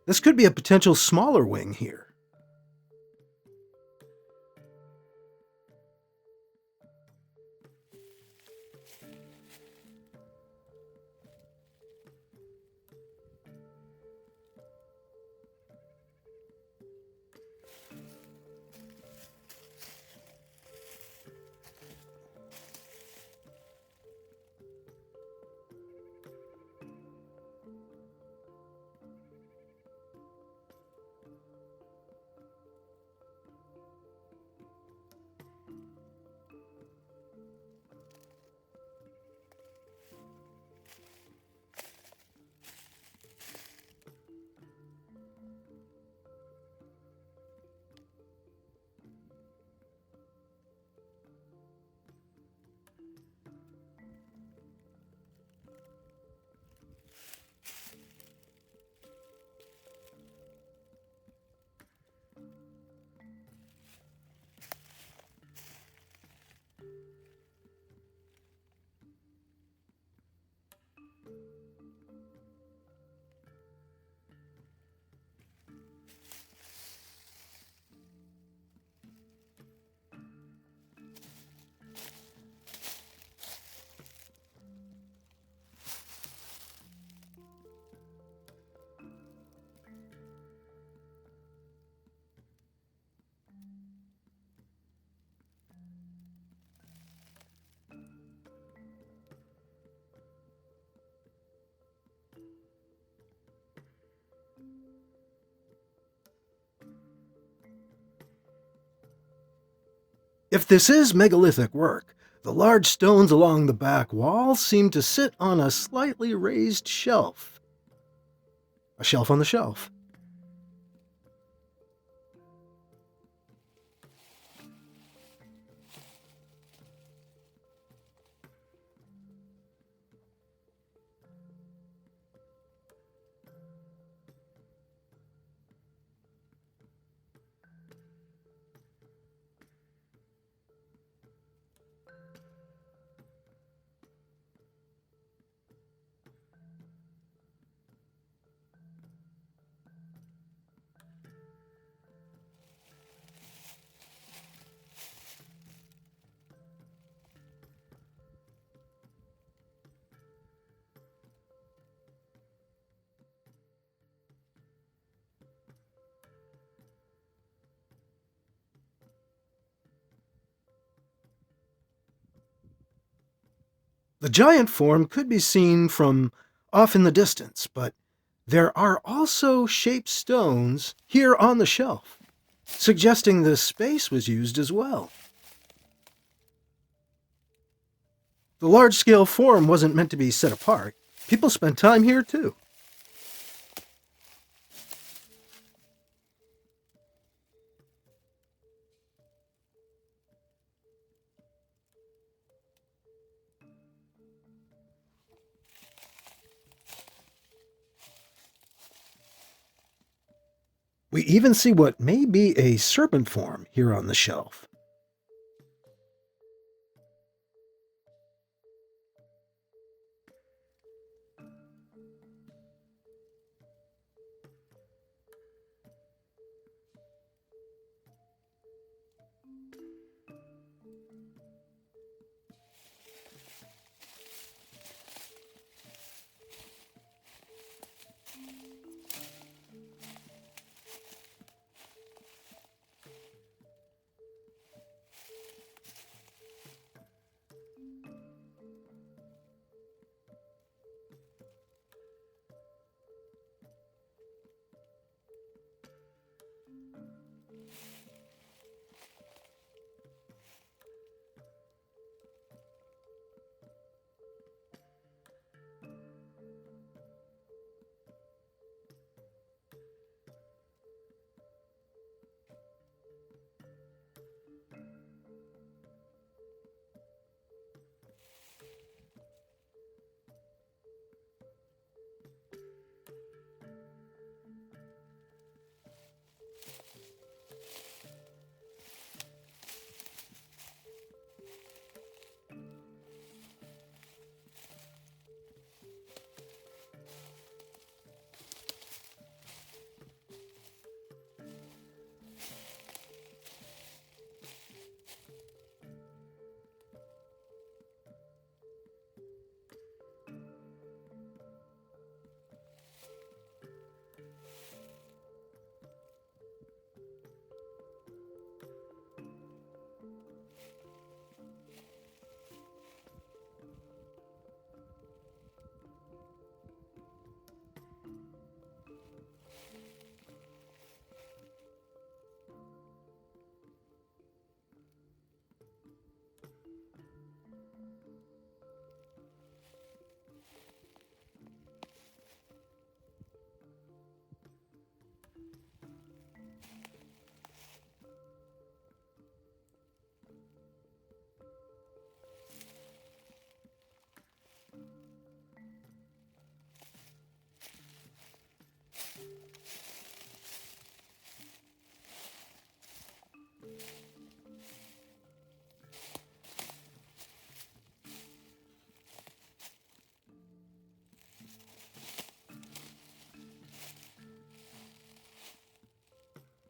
Speaker 1: This could be a potential smaller wing here. If this is megalithic work, the large stones along the back wall seem to sit on a slightly raised shelf. A shelf on the shelf. The giant form could be seen from off in the distance, but there are also shaped stones here on the shelf, suggesting the space was used as well. The large-scale form wasn't meant to be set apart. People spent time here too. We even see what may be a serpent form here on the shelf.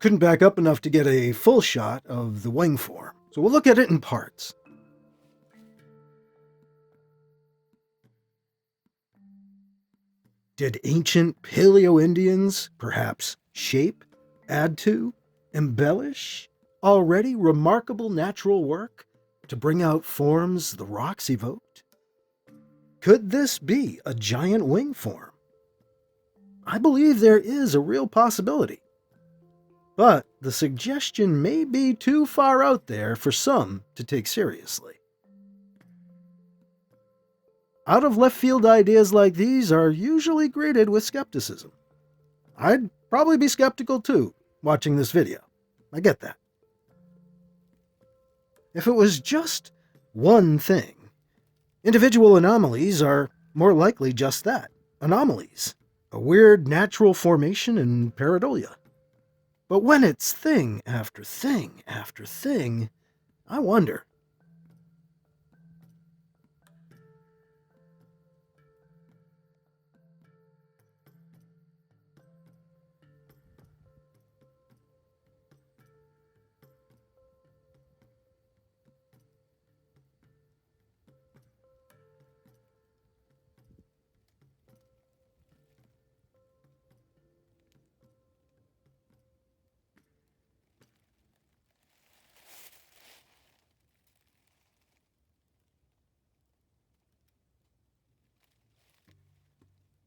Speaker 1: couldn't back up enough to get a full shot of the wing form, so we'll look at it in parts. Did ancient Paleo-Indians perhaps shape, add to, embellish already remarkable natural work to bring out forms the rocks evoked? Could this be a giant wing form? I believe there is a real possibility, but the suggestion may be too far out there for some to take seriously. Out-of-left-field ideas like these are usually greeted with skepticism. I'd probably be skeptical too, watching this video. I get that. If it was just one thing, individual anomalies are more likely just that, anomalies, a weird natural formation in pareidolia. But when it's thing after thing after thing, I wonder.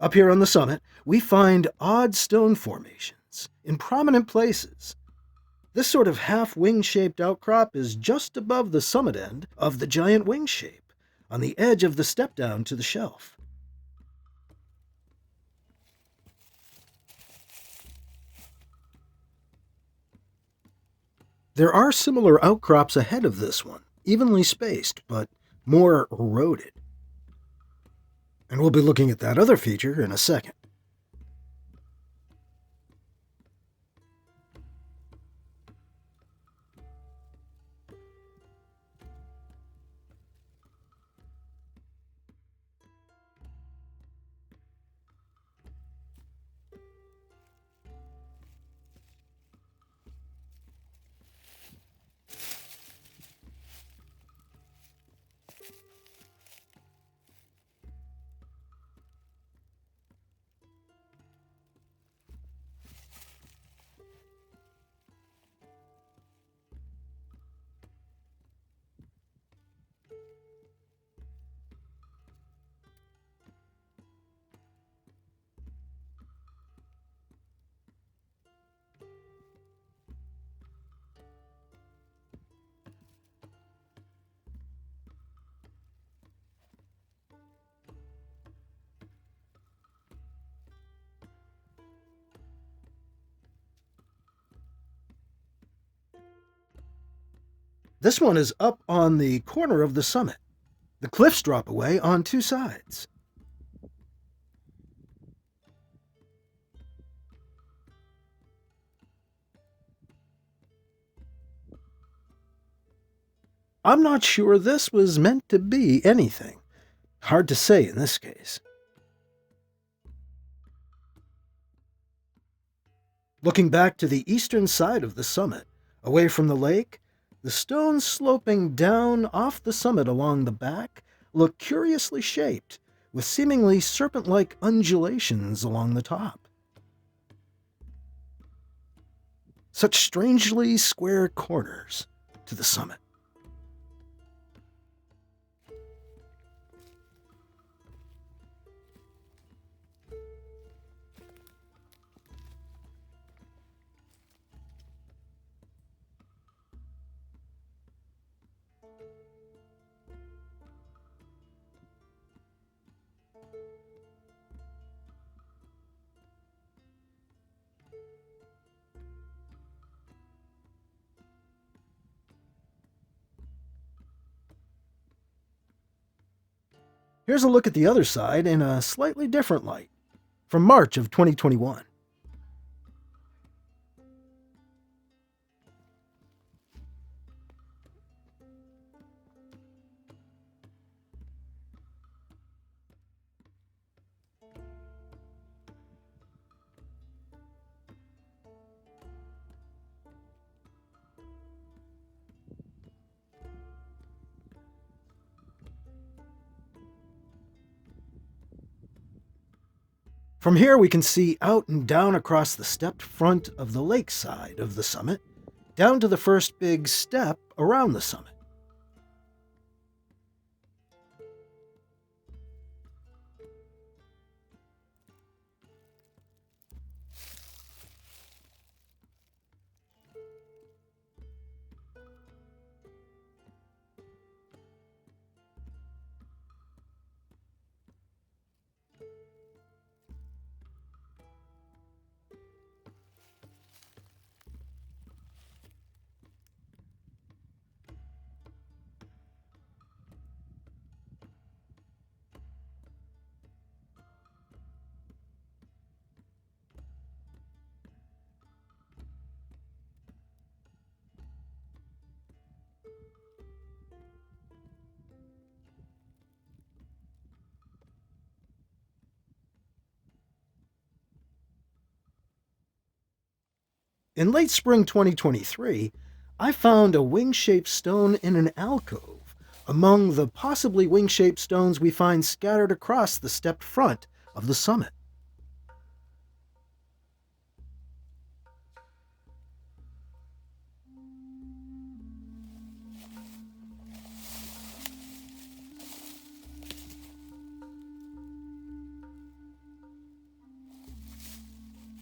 Speaker 1: Up here on the summit, we find odd stone formations in prominent places. This sort of half-wing-shaped outcrop is just above the summit end of the giant wing shape, on the edge of the step-down to the shelf. There are similar outcrops ahead of this one, evenly spaced, but more eroded. And we'll be looking at that other feature in a second. This one is up on the corner of the summit. The cliffs drop away on two sides. I'm not sure this was meant to be anything. Hard to say in this case. Looking back to the eastern side of the summit, away from the lake, the stones sloping down off the summit along the back look curiously shaped, with seemingly serpent-like undulations along the top. Such strangely square corners to the summit. Here's a look at the other side in a slightly different light, from March of 2021. From here we can see out and down across the stepped front of the lakeside of the summit, down to the first big step around the summit. In late spring 2023, I found a wing-shaped stone in an alcove, among the possibly wing-shaped stones we find scattered across the stepped front of the summit.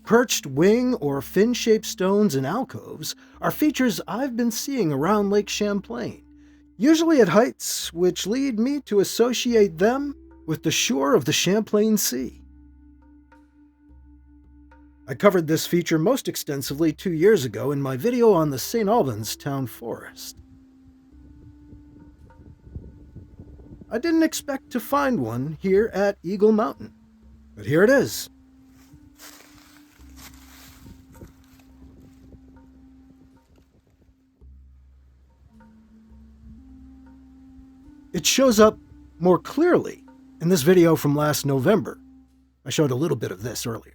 Speaker 1: Perched wing or fin-shaped stones in alcoves are features I've been seeing around Lake Champlain, usually at heights which lead me to associate them with the shore of the Champlain Sea. I covered this feature most extensively 2 years ago in my video on the St. Albans town forest. I didn't expect to find one here at Eagle Mountain, but here it is. It shows up more clearly in this video from last November. I showed a little bit of this earlier.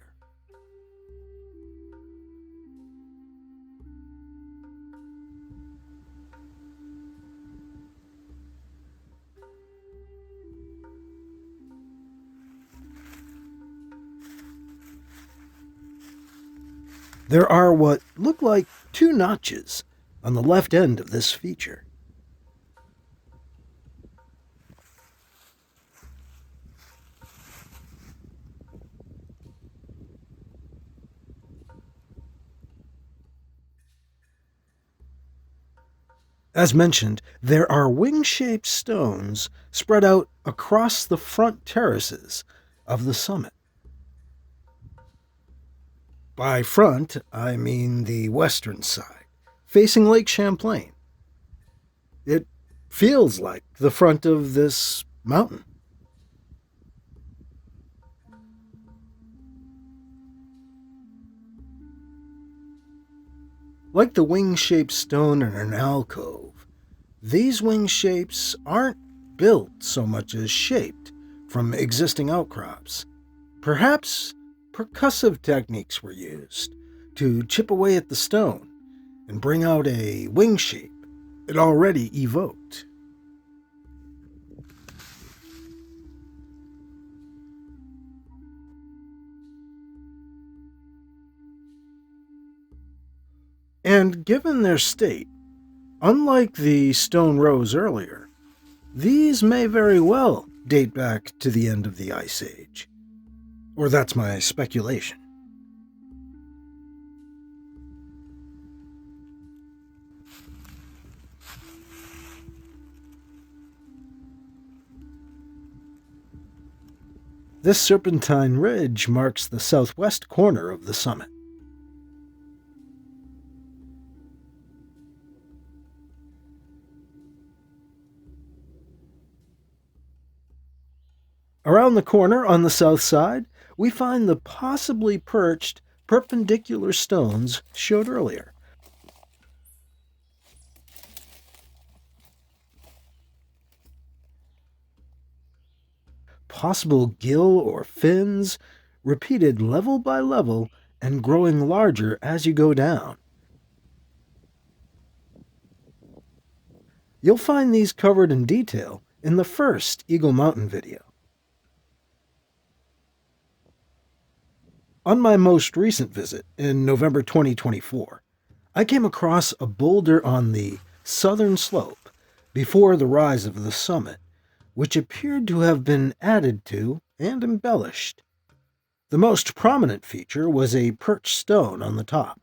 Speaker 1: There are what look like 2 notches on the left end of this feature. As mentioned, there are wing-shaped stones spread out across the front terraces of the summit. By front, I mean the western side, facing Lake Champlain. It feels like the front of this mountain. Like the wing-shaped stone in an alcove, these wing shapes aren't built so much as shaped from existing outcrops. Perhaps percussive techniques were used to chip away at the stone and bring out a wing shape it already evoked. And given their state, unlike the stone rows earlier, these may very well date back to the end of the Ice Age. Or that's my speculation. This serpentine ridge marks the southwest corner of the summit. Around the corner on the south side, we find the possibly perched perpendicular stones showed earlier. Possible gill or fins, repeated level by level and growing larger as you go down. You'll find these covered in detail in the first Eagle Mountain video. On my most recent visit in November 2024, I came across a boulder on the southern slope before the rise of the summit, which appeared to have been added to and embellished. The most prominent feature was a perched stone on the top.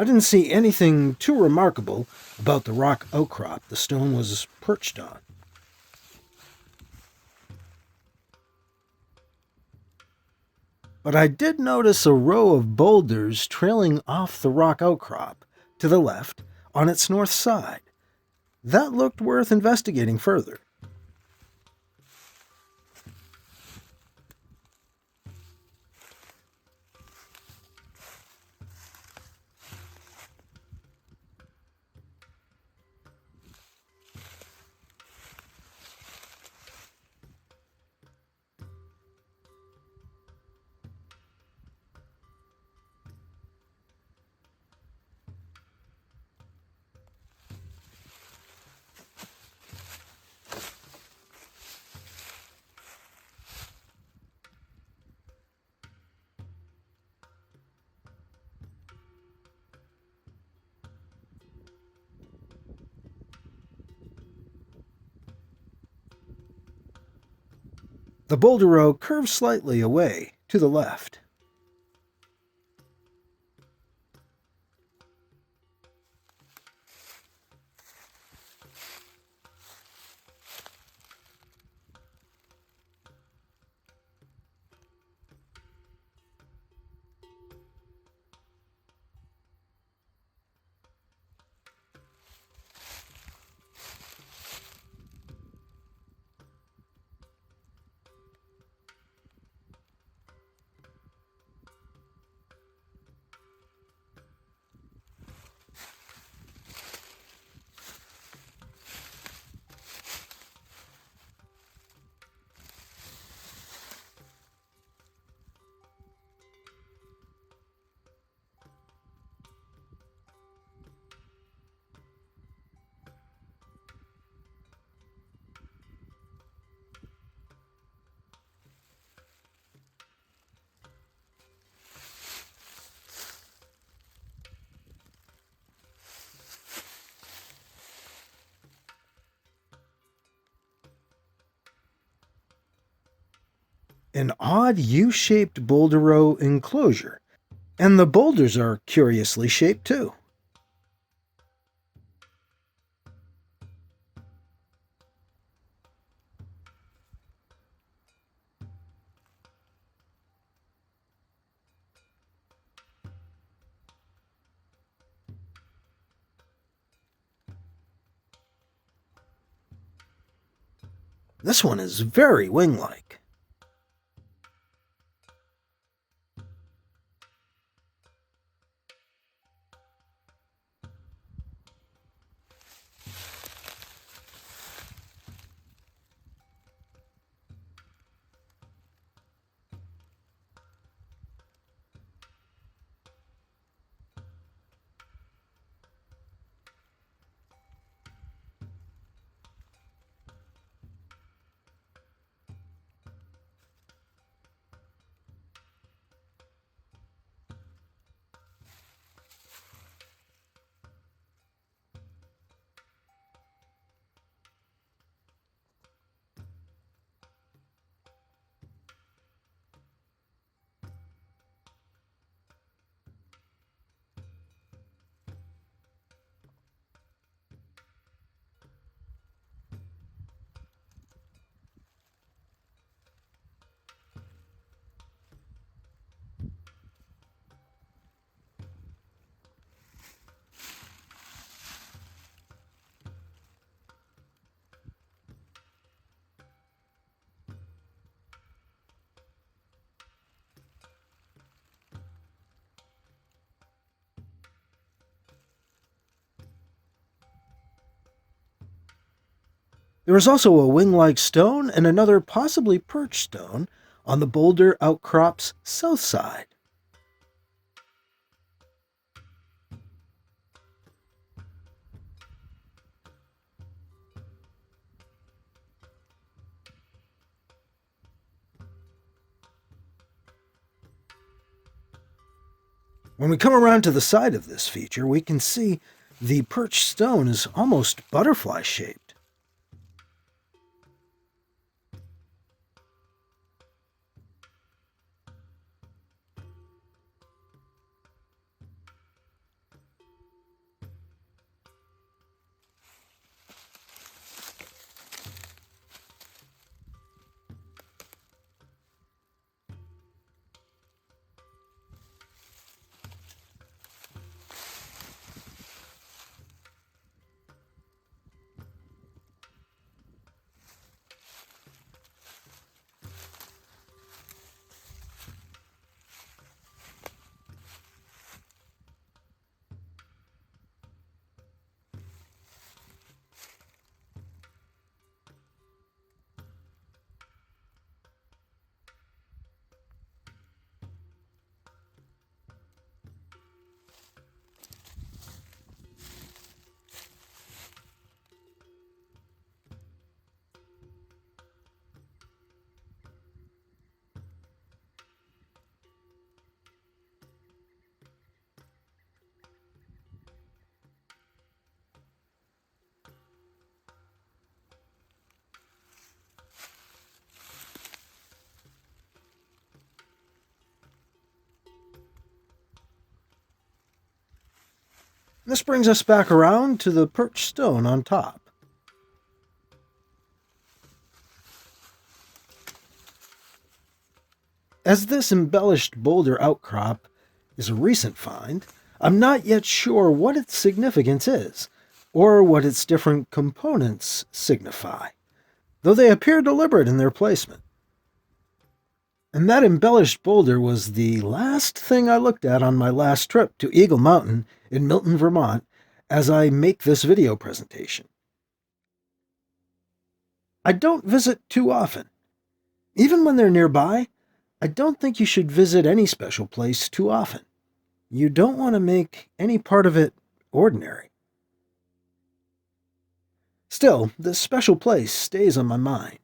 Speaker 1: I didn't see anything too remarkable about the rock outcrop the stone was perched on. But I did notice a row of boulders trailing off the rock outcrop to the left on its north side. That looked worth investigating further. The boulder row curves slightly away to the left. An odd U-shaped boulder row enclosure, and the boulders are curiously shaped too. This one is very wing-like. There is also a wing-like stone and another possibly perch stone on the Boulder Outcrop's south side. When we come around to the side of this feature, we can see the perched stone is almost butterfly-shaped. This brings us back around to the perched stone on top. As this embellished boulder outcrop is a recent find, I'm not yet sure what its significance is, or what its different components signify, though they appear deliberate in their placement. And that embellished boulder was the last thing I looked at on my last trip to Eagle Mountain in Milton, Vermont, as I make this video presentation. I don't visit too often. Even when they're nearby, I don't think you should visit any special place too often. You don't want to make any part of it ordinary. Still, this special place stays on my mind.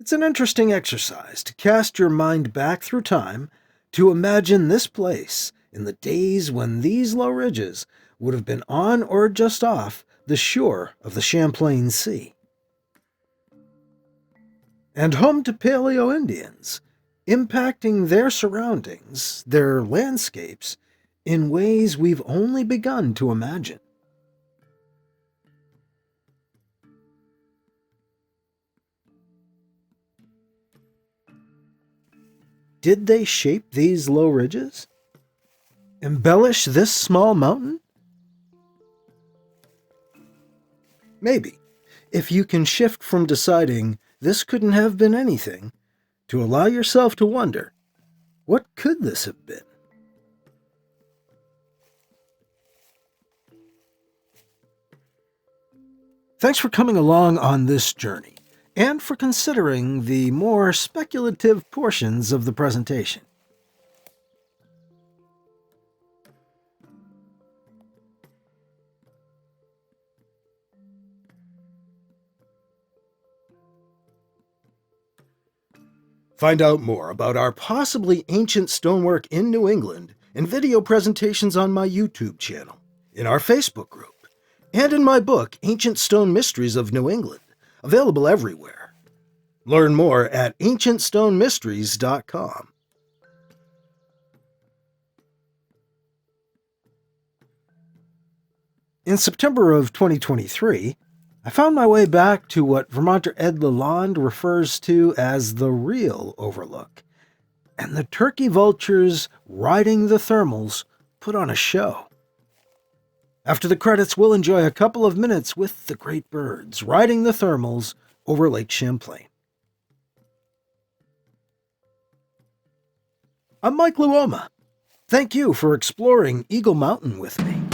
Speaker 1: It's an interesting exercise to cast your mind back through time to imagine this place in the days when these low ridges would have been on or just off the shore of the Champlain Sea. And home to Paleo Indians, impacting their surroundings, their landscapes, in ways we've only begun to imagine. Did they shape these low ridges? Embellish this small mountain? Maybe, if you can shift from deciding this couldn't have been anything, to allow yourself to wonder, what could this have been? Thanks for coming along on this journey, and for considering the more speculative portions of the presentation. Find out more about our possibly ancient stonework in New England in video presentations on my YouTube channel, in our Facebook group, and in my book, Ancient Stone Mysteries of New England, available everywhere. Learn more at ancientstonemysteries.com. In September of 2023, I found my way back to what Vermonter Ed Lalonde refers to as the real overlook, and the turkey vultures riding the thermals put on a show. After the credits, we'll enjoy a couple of minutes with the great birds riding the thermals over Lake Champlain. I'm Mike Luoma. Thank you for exploring Eagle Mountain with me.